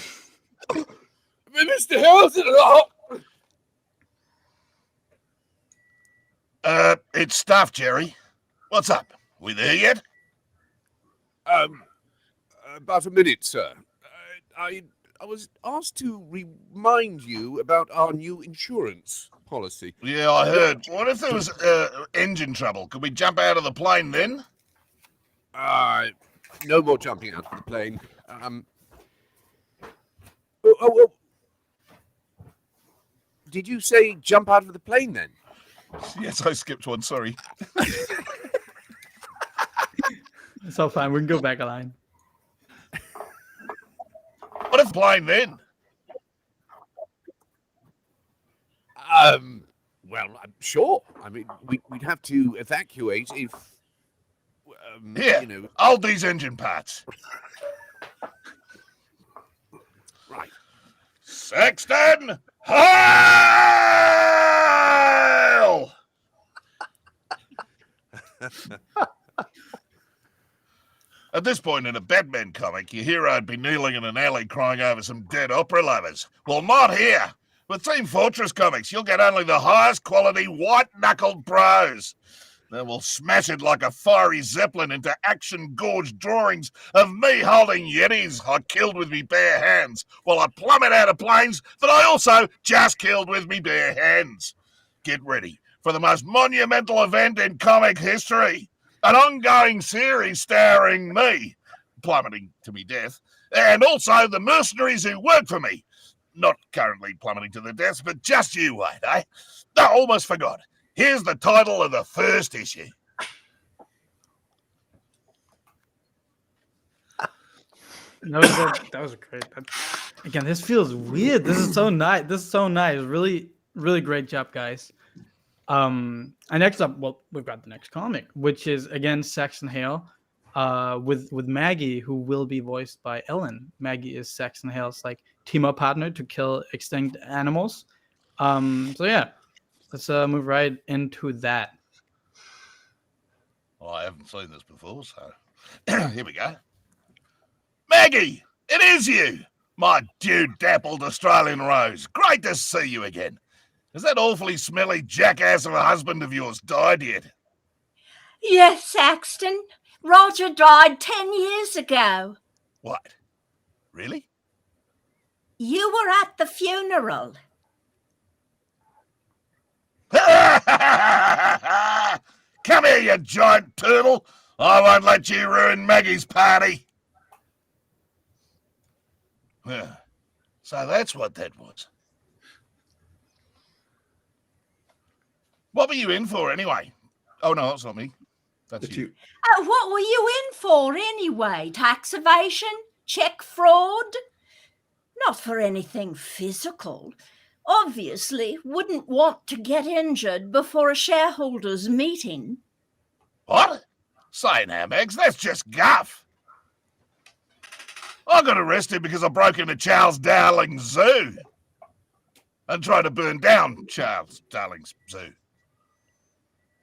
Hale, It's Staff Jerry. What's up? We there yet? About a minute, sir. I was asked to remind you about our new insurance policy. Yeah, I heard. What if there was engine trouble? Could we jump out of the plane then? No more jumping out of the plane. Oh. Did you say jump out of the plane then? Yes, I skipped one. Sorry. It's all fine. We can go back a line. What if plane then? Well, I'm sure. I mean, we'd have to evacuate if. Here, you know. hold these engine parts. Right. Saxton Hale! At this point in a Batman comic, your hero would be kneeling in an alley crying over some dead opera lovers. Well, not here. With Team Fortress comics, you'll get only the highest quality white-knuckled bros. Then we'll smash it like a fiery zeppelin into action-gorged drawings of me holding Yetis I killed with me bare hands, while I plummet out of planes that I also just killed with me bare hands. Get ready for the most monumental event in comic history. An ongoing series starring me, plummeting to me death, and also the mercenaries who work for me. Not currently plummeting to their deaths, but just you wait, eh? I almost forgot. Here's the title of the first issue. That was great. Again, this feels weird. This is so nice. Really, really great job, guys. And next up, well, we've got the next comic, which is again Saxton Hale, with Maggie, who will be voiced by Ellen. Maggie is Saxton Hale's like team-up partner to kill extinct animals. So yeah, let's move right into that. Well, I haven't seen this before, so here we go. Maggie, it is you, my dew-dappled Australian rose. Great to see you again. Has that awfully smelly jackass of a husband of yours died yet? Yes, Saxton. Roger died 10 years ago. What? Really? You were at the funeral. Come here, you giant turtle. I won't let you ruin Maggie's party. So that's what that was. What were you in for anyway? Oh, no, it's not me. That's you. What were you in for anyway? Tax evasion? Check fraud? Not for anything physical. Obviously, wouldn't want to get injured before a shareholders' meeting. What? Say now, Mags, that's just guff. I got arrested because I broke into Charles Darling's zoo and tried to burn down Charles Darling's zoo.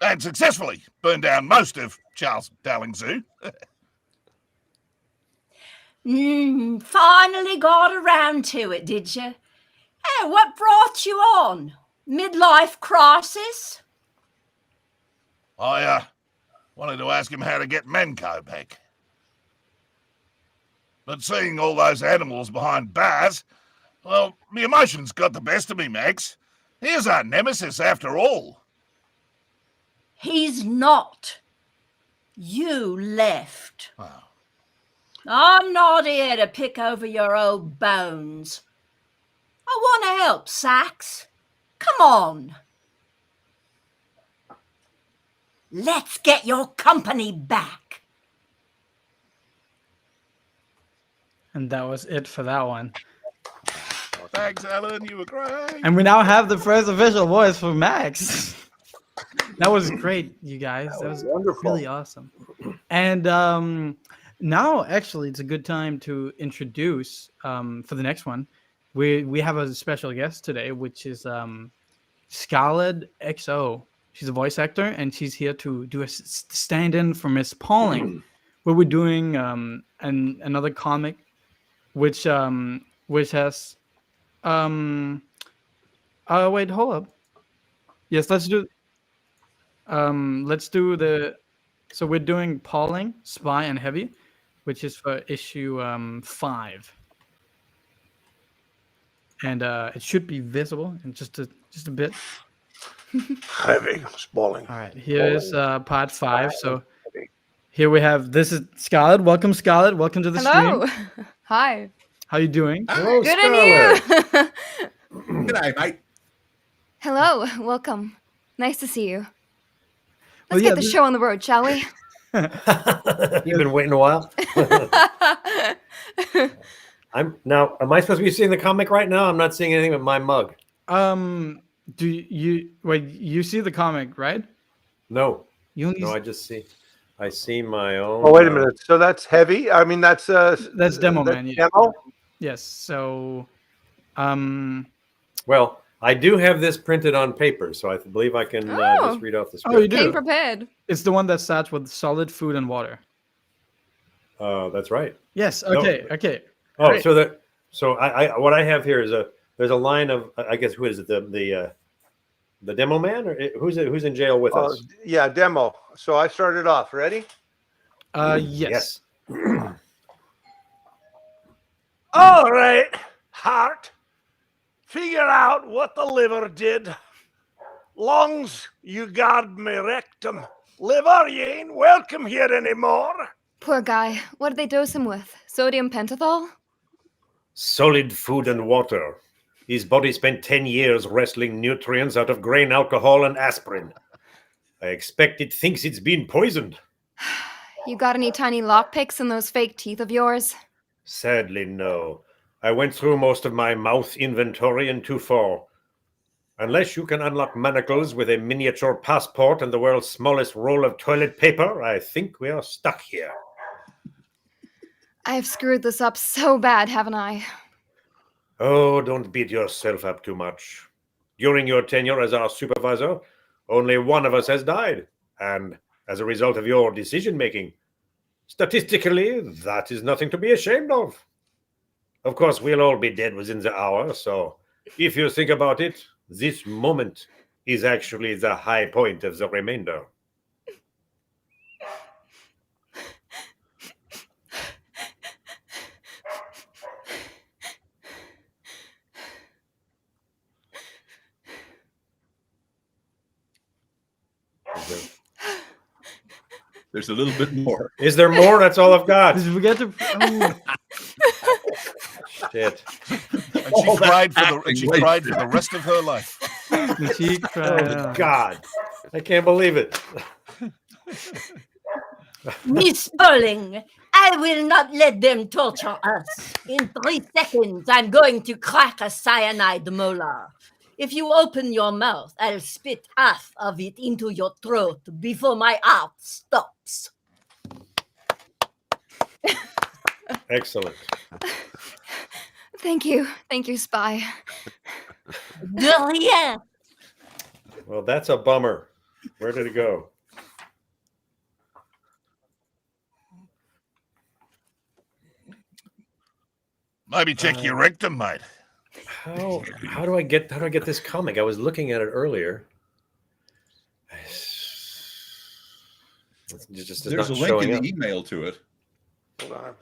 And successfully burned down most of Charles Darling's zoo. Finally got around to it, did you? Hey, what brought you on? Midlife crisis? I wanted to ask him how to get Menko back. But seeing all those animals behind bars, well, the emotions got the best of me, Max. Here's our nemesis after all. He's not. You left. Oh. I'm not here to pick over your old bones. I want to help, Sax. Come on. Let's get your company back. And that was it for that one. Thanks, Alan. You were great. And we now have the first official voice for Max. That was great, you guys. That was wonderful. Really awesome. And now, actually, it's a good time to introduce for the next one. We have a special guest today, which is Scarlett XO. She's a voice actor, and she's here to do a stand-in for Miss Pauling, where we're doing another comic, which has wait, hold up. Yes, let's do. Let's do the. So we're doing Pauling, Spy, and Heavy, which is for issue 5. And it should be visible in just a bit. Heavy, spalling. All right, here's part 5. So here we have. This is Scarlett. Welcome, Scarlett. Welcome to the Hello. stream. Hi. How you doing? Hello, Good Scarlett. and you. Good night, mate. Hello. Welcome. Nice to see you. Well, Let's yeah, get the show on the road, shall we? You've been waiting a while. Am I supposed to be seeing the comic right now? I'm not seeing anything but my mug. Do you wait? You see the comic, right? No. You only. No, I see my own. Oh, wait a minute. So that's heavy. I mean, that's Demo Man. Yeah. Demo. Yes. So, Well, I do have this printed on paper, so I believe I can just read off the script. Oh, you do. Came prepared. It's the one that starts with solid food and water. That's right. Yes. No. Okay. Okay. Oh, Great. so I what I have here is there's a line of, I guess, who is it, the Demo Man, or who's in jail with us? Yeah, Demo. So I started off. Ready? Yes. All right, Hart. Figure out what the liver did. Lungs, you got me rectum. Liver, you ain't welcome here anymore. Poor guy. What did they dose him with? Sodium pentothal? Solid food and water. His body spent 10 years wrestling nutrients out of grain alcohol and aspirin. I expect it thinks it's been poisoned. You got any tiny lockpicks in those fake teeth of yours? Sadly, no. I went through most of my mouth inventory in 2-4. Unless you can unlock manacles with a miniature passport and the world's smallest roll of toilet paper, I think we are stuck here. I've screwed this up so bad, haven't I? Oh, don't beat yourself up too much. During your tenure as our supervisor, only one of us has died, and as a result of your decision-making. Statistically, that is nothing to be ashamed of. Of course, we'll all be dead within the hour, so if you think about it, this moment is actually the high point of the remainder. There's a little bit more. Is there more? That's all I've got. Did we get to? Shit. And she cried for the rest of her life. She cried. Oh, God. I can't believe it. Miss Bowling, I will not let them torture us. In 3 seconds, I'm going to crack a cyanide molar. If you open your mouth, I'll spit half of it into your throat before my heart stops. Excellent. Thank you. Thank you, Spy. De rien. Well, that's a bummer. Where did it go? Maybe check your rectum, mate. How do I get this comic? I was looking at it earlier. It's There's a not link showing in up. the email to it. Hold on.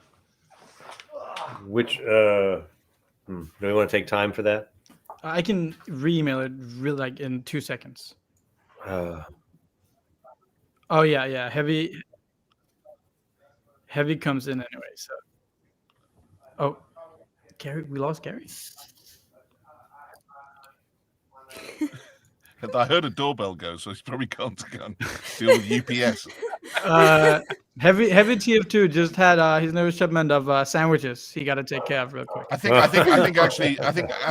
Which do we want to take time for that? I can re-email it real like in 2 seconds. Oh yeah. Heavy comes in anyway. So. Oh, Gary, we lost Gary. I heard a doorbell go, so he's probably gone to go and deal with UPS. Heavy TF2 just had his newest shipment of sandwiches. He got to take care of real quick. I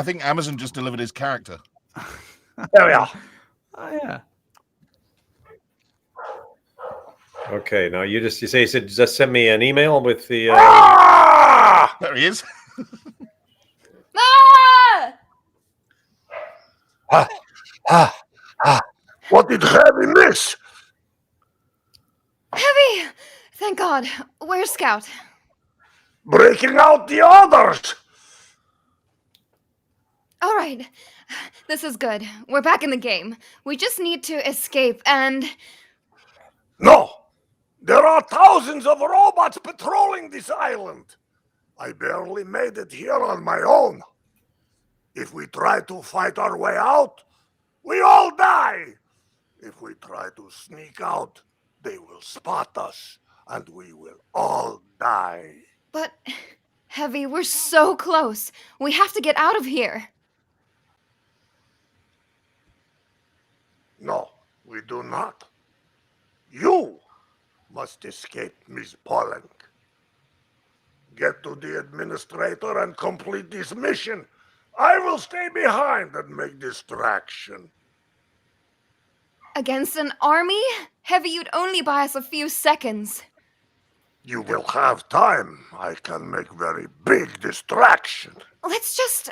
think Amazon just delivered his character. There we are. Oh yeah. Okay, now you said just send me an email with the. There he is. What did Heavy miss? Heavy! Thank God. Where's Scout? Breaking out the others. All right. This is good. We're back in the game. We just need to escape and... No! There are thousands of robots patrolling this island. I barely made it here on my own. If we try to fight our way out, we all die. If we try to sneak out, they will spot us, and we will all die. But, Heavy, we're so close. We have to get out of here. No, we do not. You must escape Miss Pollen. Get to the administrator and complete this mission. I will stay behind and make distraction. Against an army? Heavy, you'd only buy us a few seconds. You will have time. I can make very big distraction. Let's just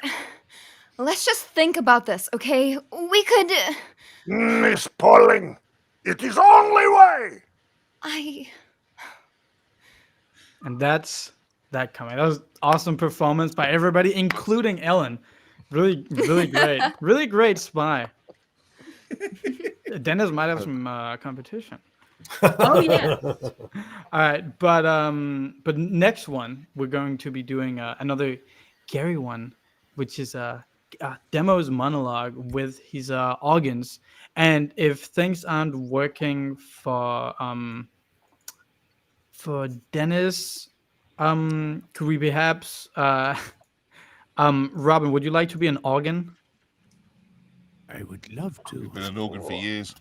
think about this, okay? We could... Miss Polling, it is only way. And that's that coming. That was awesome performance by everybody, including Ellen. Really, really great. Really great spy. Dennis might have some competition. Oh yeah. All right, but next one we're going to be doing another Gary one, which is Demo's monologue with his organs. And if things aren't working for Dennis, could we perhaps Robin, would you like to be an organ? I would love to. You've been an organ for years.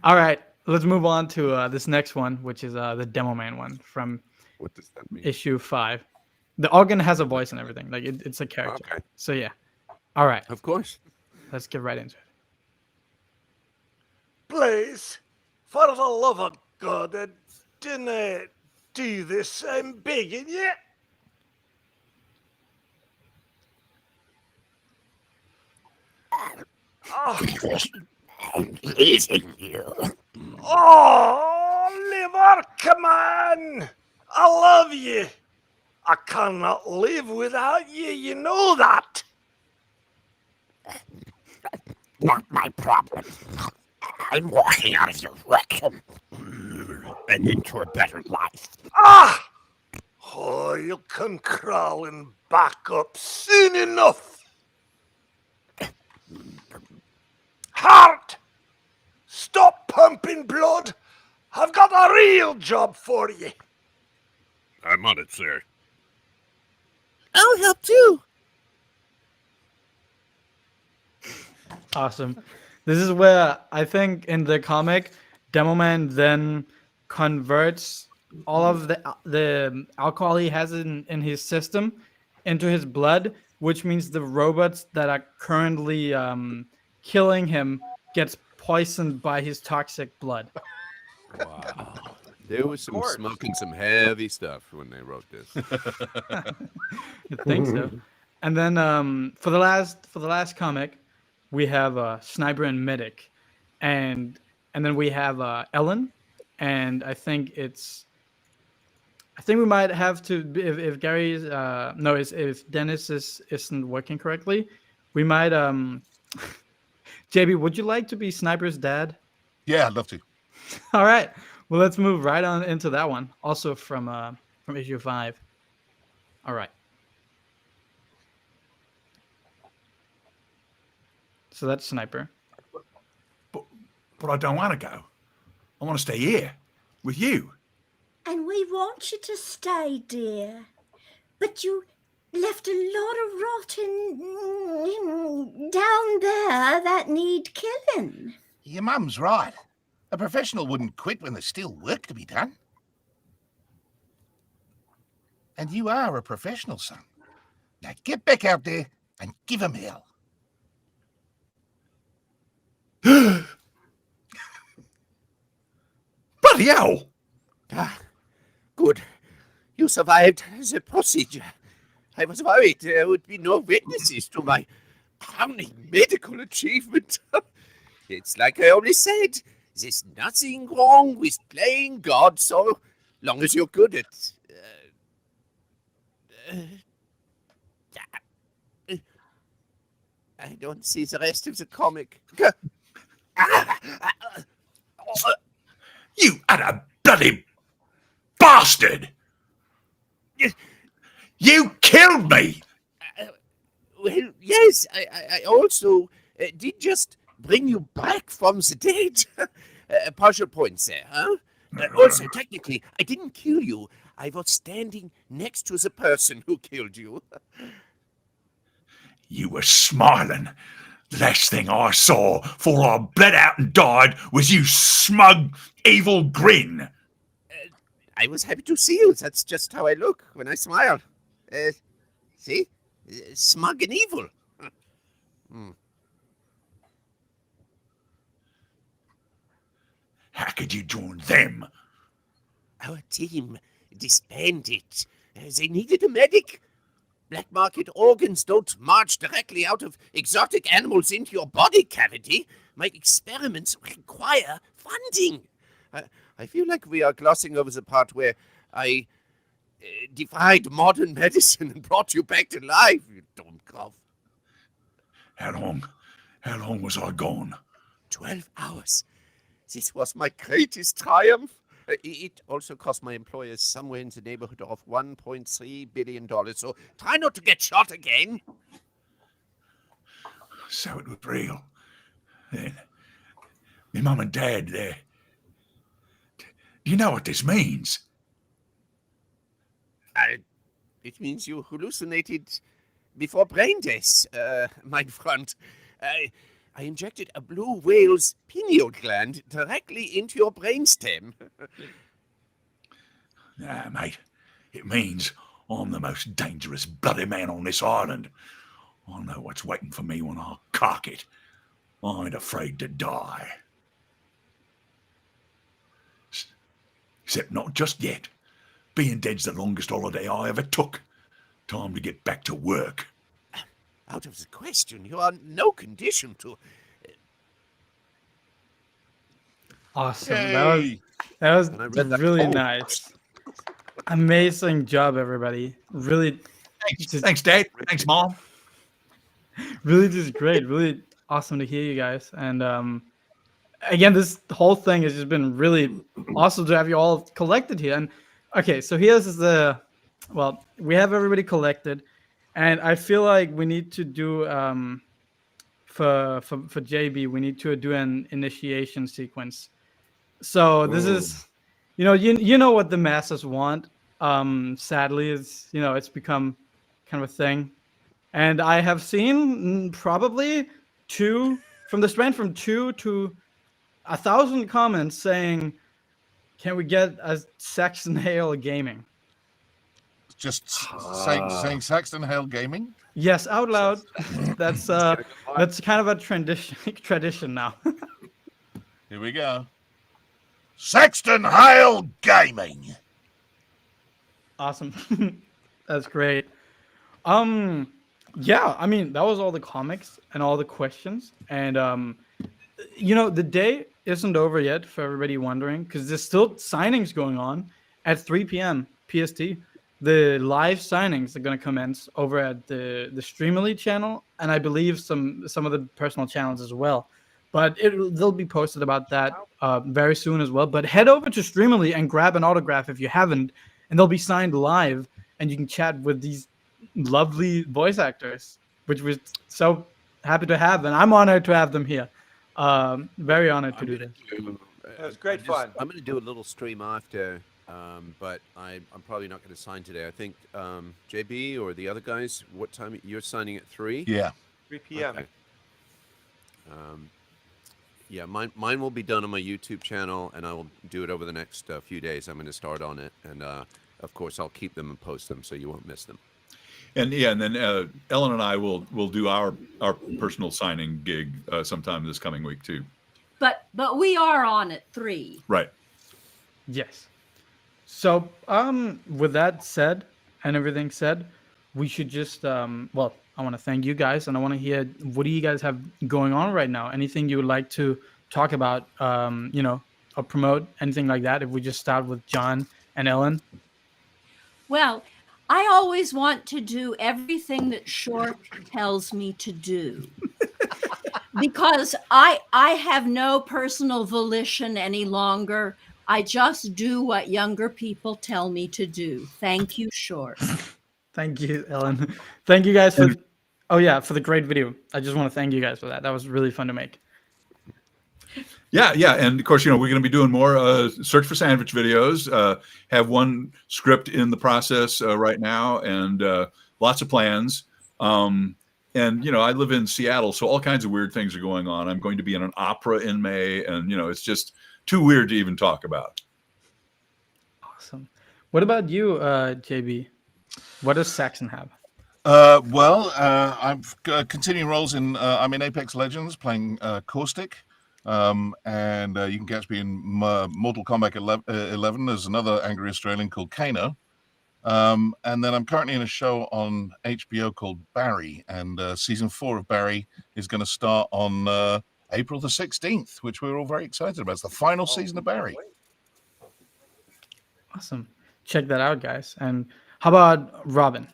All right, let's move on to this next one, which is the Demo Man one from What does that mean? issue 5. The organ has a voice and everything. Like it's a character. Okay. So yeah. All right. Of course. Let's get right into it. Please, for the love of God, didn't do this. I'm begging you. Oh, liver, come on! I love you. I cannot live without you. You know that. Not my problem. I'm walking out of your rectum and into a better life. Ah! Oh, you come crawling back up soon enough. Heart! Stop pumping blood. I've got a real job for you. I'm on it, sir. I'll help too. Awesome. This is where I think in the comic, Demo Man then converts all of the alcohol he has in his system into his blood, which means the robots that are currently killing him gets poisoned by his toxic blood. Wow. There was some smoking some heavy stuff when they wrote this. I think so. And then for the last comic, we have Sniper and Medic, and then we have Ellen, and I think we might have to if Gary's if Dennis isn't working correctly, we might JB, would you like to be Sniper's dad? Yeah, I'd love to. All right. Well, let's move right on into that one. Also from issue 5. All right. So that's Sniper. But I don't want to go. I want to stay here with you. And we want you to stay, dear. But you left a lot of rotting down there that need killing. Your mum's right. A professional wouldn't quit when there's still work to be done. And you are a professional, son. Now get back out there and give 'em hell. Bloody hell! Ah, good. You survived the procedure. I was worried there would be no witnesses to my crowning medical achievement. It's like I always said, there's nothing wrong with playing God so long as you're good at... I don't see the rest of the comic. You utter bloody bastard! You killed me! Well, yes, I also did just bring you back from the dead. Partial points there, huh? Also, technically, I didn't kill you. I was standing next to the person who killed you. You were smiling. The last thing I saw before I bled out and died was you smug, evil grin. I was happy to see you. That's just how I look when I smile. See? Smug and evil. How could you join them? Our team disbanded. They needed a medic. Black market organs don't march directly out of exotic animals into your body cavity. My experiments require funding. I feel like we are glossing over the part where I defied modern medicine and brought you back to life, you dumb cough. How long was I gone? 12 hours. This was my greatest triumph. It also cost my employers somewhere in the neighborhood of $1.3 billion, so try not to get shot again. So it was real. Then, my mum and dad, there. Do you know what this means? It means you hallucinated before brain death, my friend. I injected a blue whale's pineal gland directly into your brainstem. Nah, mate. It means I'm the most dangerous bloody man on this island. I know what's waiting for me when I cock it. I ain't afraid to die. Except not just yet. Being dead's the longest holiday I ever took. Time to get back to work. Out of the question. You are in no condition to... Awesome. Yay. That was really nice. Amazing job, everybody. Really. Thanks, Dad. Thanks, Mom. Really just great. Really awesome to hear you guys. And again, this whole thing has just been really awesome to have you all collected here. And okay, so here's we have everybody collected. And I feel like we need to do for JB, we need to do an initiation sequence. So this is, you know what the masses want. Sadly, it's become kind of a thing, and I have seen probably from 2 to 1,000 comments saying, "Can we get a Saxton Hale gaming?" Just saying Saxton Hale gaming? Yes, out loud. That's kind of a tradition now. Here we go. Saxton Hale gaming. Awesome. That's great. Yeah, I mean, that was all the comics and all the questions. And the day isn't over yet for everybody wondering, because there's still signings going on at 3 p.m. PST. The live signings are going to commence over at the Streamily channel, and I believe some of the personal channels as well. But they'll be posted about that very soon as well. But head over to Streamily and grab an autograph if you haven't, and they'll be signed live, and you can chat with these lovely voice actors, which we're so happy to have, and I'm honored to have them here. Very honored to do this. It was great fun. I'm going to do a little stream after. But I'm probably not going to sign today. I think JB or the other guys, what time you're signing at 3? Yeah, 3 p.m. Okay. Yeah, mine will be done on my YouTube channel, and I will do it over the next few days. I'm going to start on it, and of course I'll keep them and post them so you won't miss them. And then Ellen and I will do our personal signing gig sometime this coming week too. But we are on at 3. Right. Yes. So, with that said and everything said, we should just, I want to thank you guys, and I want to hear, what do you guys have going on right now? Anything you would like to talk about, or promote, anything like that? If we just start with John and Ellen. Well, I always want to do everything that Short tells me to do. because I have no personal volition any longer. I just do what younger people tell me to do. Thank you, Short. Thank you, Ellen. Thank you guys for for the great video. I just want to thank you guys for that. That was really fun to make. Yeah, and of course, we're going to be doing more search for sandwich videos. Have one script in the process right now, and lots of plans. And I live in Seattle, so all kinds of weird things are going on. I'm going to be in an opera in May, and it's just too weird to even talk about. Awesome. What about you, JB? What does Saxon have? I'm continuing roles in. I'm in Apex Legends playing Caustic. And you can catch me in Mortal Kombat 11 as another angry Australian called Kano. And then I'm currently in a show on HBO called Barry, and season 4 of Barry is going to start on April the 16th, which we're all very excited about. It's the final season of Barry. Awesome. Check that out, guys. And how about Robin?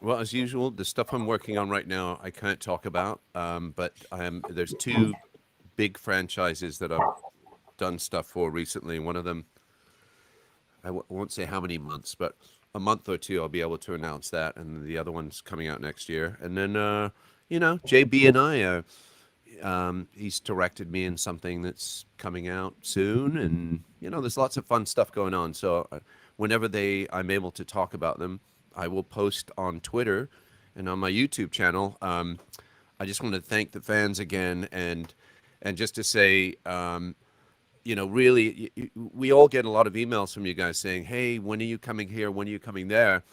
Well, as usual, the stuff I'm working on right now, I can't talk about. But there's 2 big franchises that I've done stuff for recently. One of them, I won't say how many months, but a month or 2, I'll be able to announce that. And the other one's coming out next year. And then, J.B and I, he's directed me in something that's coming out soon. And, there's lots of fun stuff going on. So whenever I'm able to talk about them, I will post on Twitter and on my YouTube channel. I just want to thank the fans again, and just to say, really, we all get a lot of emails from you guys saying, hey, when are you coming here? When are you coming there?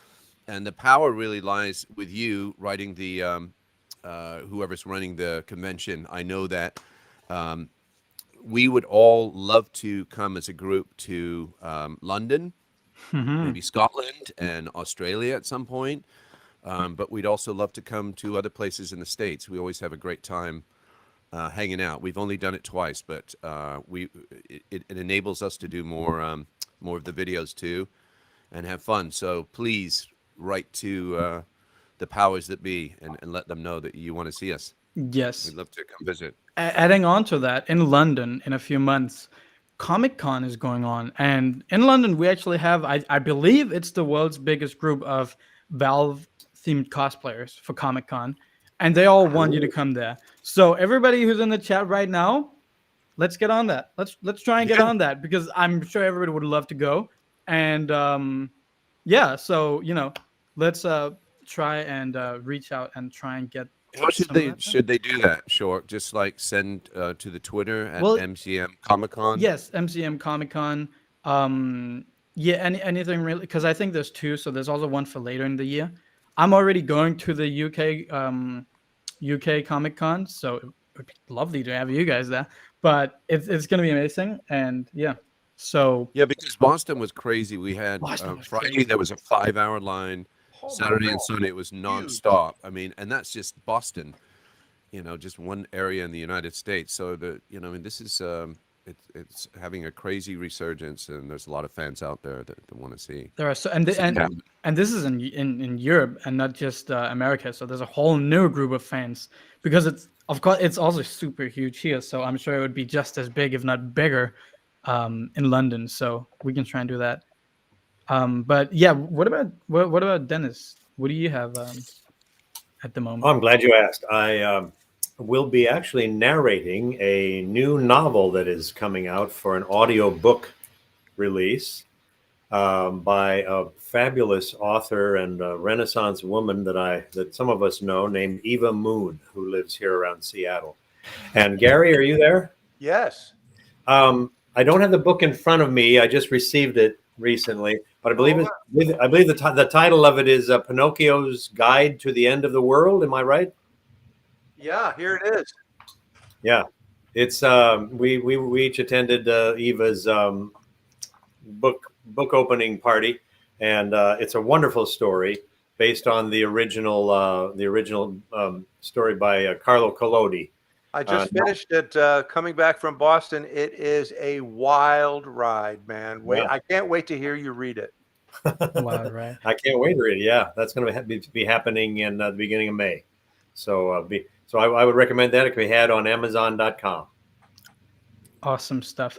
And the power really lies with you writing the, whoever's running the convention. I know that we would all love to come as a group to London, maybe Scotland and Australia at some point. But we'd also love to come to other places in the States. We always have a great time hanging out. We've only done it twice, but it enables us to do more of the videos too, and have fun. So please write to the powers that be and let them know that you want to see us. Yes. We'd love to come visit. Adding on to that, in London in a few months, Comic-Con is going on. And in London, we actually have, I believe it's the world's biggest group of Valve-themed cosplayers for Comic-Con. And they all want you to come there. So everybody who's in the chat right now, let's get on that. Let's try and get on that, because I'm sure everybody would love to go. And so, let's try and reach out and try and get. How should they do that, Short? Just like send to the Twitter at MCM Comic Con? Yes, MCM Comic Con. Anything really, because I think there's 2, so there's also one for later in the year. I'm already going to the UK Comic Con, so it would be lovely to have you guys there. But it's going to be amazing, and so because Boston was crazy. We had Friday there was a 5-hour line. Saturday and Sunday it was nonstop. I mean, and that's just Boston, just one area in the United States. So this is it's having a crazy resurgence, and there's a lot of fans out there that want to see. There are and this is in Europe and not just America. So there's a whole new group of fans, because it's also super huge here. So I'm sure it would be just as big, if not bigger, in London. So we can try and do that. But what about Dennis? What do you have at the moment? Oh, I'm glad you asked. I will be actually narrating a new novel that is coming out for an audio book release by a fabulous author and Renaissance woman that some of us know, named Eva Moon, who lives here around Seattle. And Gary, are you there? Yes. I don't have the book in front of me. I just received it recently, but I believe the title of it is Pinocchio's Guide to the End of the World. Am I right? Yeah, here it is. Yeah, it's we each attended Eva's book opening party, and it's a wonderful story based on the original story by Carlo Collodi. I just finished it coming back from Boston. It is a wild ride, man. I can't wait to hear you read it. Wild ride. I can't wait to read it. Yeah, that's going to be happening in the beginning of May. So I would recommend that. It can be had on Amazon.com. Awesome stuff.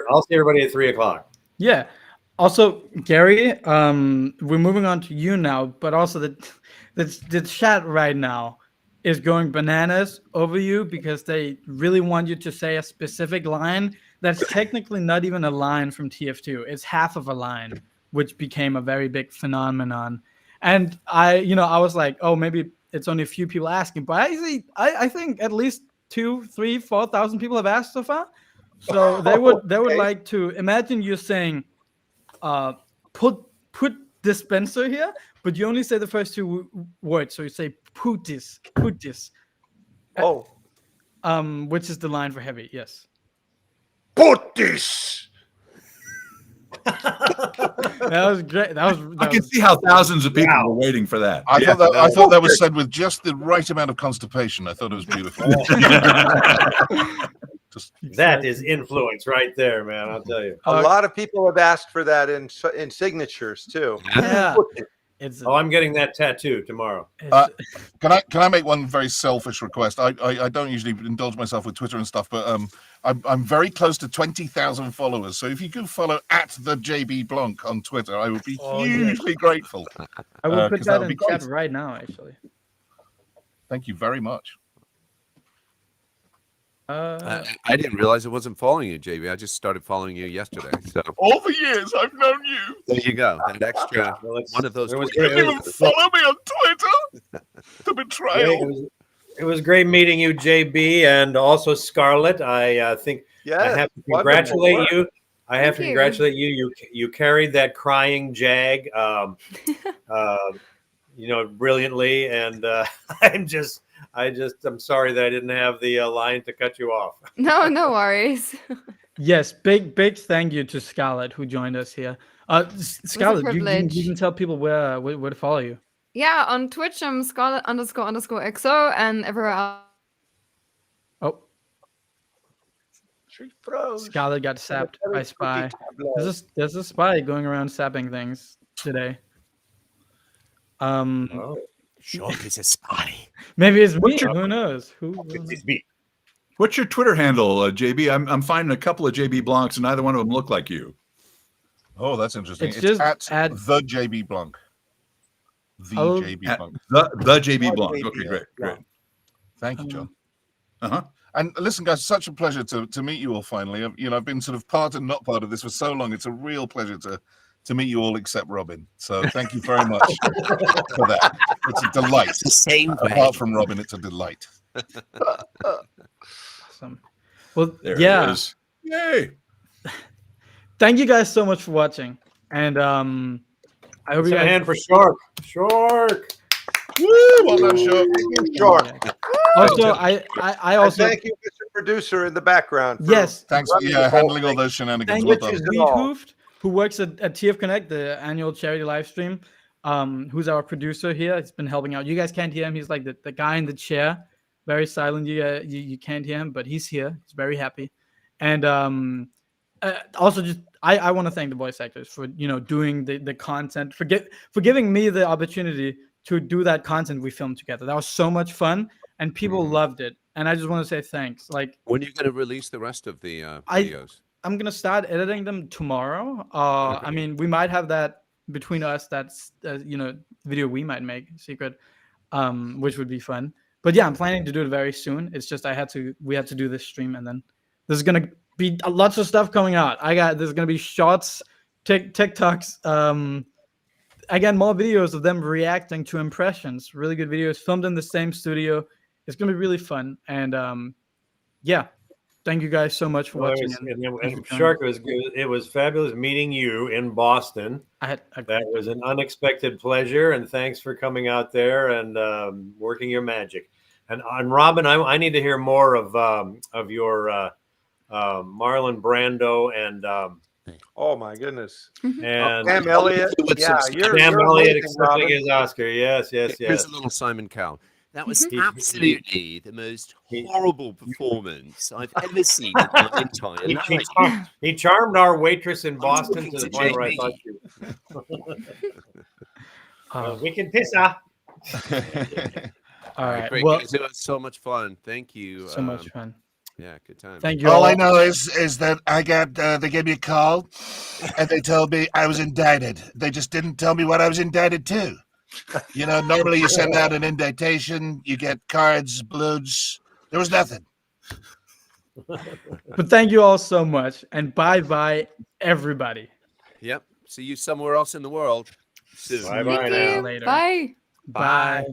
I'll see everybody at 3:00. Yeah. Also, Gary, we're moving on to you now, but also the chat right now is going bananas over you because they really want you to say a specific line that's technically not even a line from TF2. It's half of a line, which became a very big phenomenon. And I was like, oh, maybe it's only a few people asking, but I think at least 2,000, 3,000, 4,000 people have asked so far. So they would like to imagine you saying, put dispenser here, but you only say the first two words. So you say put this. Oh. Which is the line for heavy, yes. Put this. That was great. I can see how thousands of people were waiting for that. I thought that was said with just the right amount of constipation. I thought it was beautiful. That is influence right there, man. I'll tell you. A lot of people have asked for that in signatures too. Yeah. I'm getting that tattoo tomorrow. Can I make one very selfish request? I don't usually indulge myself with Twitter and stuff, but I'm very close to 20,000 followers. So if you could follow at the J.B. Blanc on Twitter, I would be hugely grateful. I will put that in the chat right now, actually. Thank you very much. I didn't realize I wasn't following you, JB. I just started following you yesterday. So all the years I've known you. There you go. That extra one of those. You didn't even follow me on Twitter. The betrayal. It was great meeting you, JB, and also Scarlett. I think I have to congratulate you. I have to congratulate you. You carried that crying Jag, brilliantly, and I'm sorry that I didn't have the line to cut you off. No worries. Yes, big thank you to Scarlett who joined us here. Scarlett, you can tell people where to follow you. Yeah, on Twitch I'm Scarlett__XO and everywhere else. Oh. She froze. Scarlett got sapped by Spy. There's a spy going around sapping things today. Sure, it's a spy. Maybe it's me. Who knows? What's your Twitter handle, JB? I'm finding a couple of JB Blancs, and neither one of them look like you. Oh, that's interesting. It's just at the JB Blanc. The JB Blanc. The JB Blanc. Okay, great. Thank you, John. And listen, guys, such a pleasure to meet you all finally. I've been sort of part and not part of this for so long. It's a real pleasure to meet you all except Robin. So thank you very much for that. It's a delight. It's the same way. Apart from Robin, it's a delight. Awesome. Well, there yeah. it is. Yay. Thank you guys so much for watching. And I hope you guys... a hand for Shark. Woo! Well done, Shark. Also, I also thank you, Mr. Producer in the background. Yes. Thanks for handling all those shenanigans. Thank Well you done. to Hoofed, who works at TF Connect, the annual charity live stream. Who's our producer here? He's been helping out. You guys can't hear him. He's like the guy in the chair, very silent. You can't hear him, but he's here. He's very happy. And also, just I want to thank the voice actors for doing the content, for giving me the opportunity to do that content we filmed together. That was so much fun, and people loved it. And I just want to say thanks. Like, when are you going to release the rest of the videos? I'm gonna start editing them tomorrow. I mean, we might have that between us. That's video we might make secret, which would be fun. But yeah, I'm planning to do it very soon. It's just we had to do this stream, and then there's gonna be lots of stuff coming out. There's gonna be shorts, TikToks. Again, more videos of them reacting to impressions. Really good videos filmed in the same studio. It's gonna be really fun. And yeah, thank you guys so much for watching. And Shark, it was fabulous meeting you in Boston. That was an unexpected pleasure, and thanks for coming out there and working your magic. And on Robin, I need to hear more of your Marlon Brando and oh my goodness, and Sam Elliott. Yeah, Sam Elliott accepting his Oscar. Yes. Here's a little Simon Cowell. That was absolutely the most horrible performance I've ever seen in my entire life. He charmed our waitress in Boston to the point where I thought we can piss her. All right. Great, Well, guys. It was so much fun. Thank you. so much fun. Yeah, good time. Thank you All all. I know is that I got they gave me a call, and they told me I was indicted. They just didn't tell me what I was indicted to. You know, normally you send out an invitation, you get cards, balloons. There was nothing. But thank you all so much, and bye everybody. Yep. See you somewhere else in the world soon. Bye bye now. Later. Bye. Bye.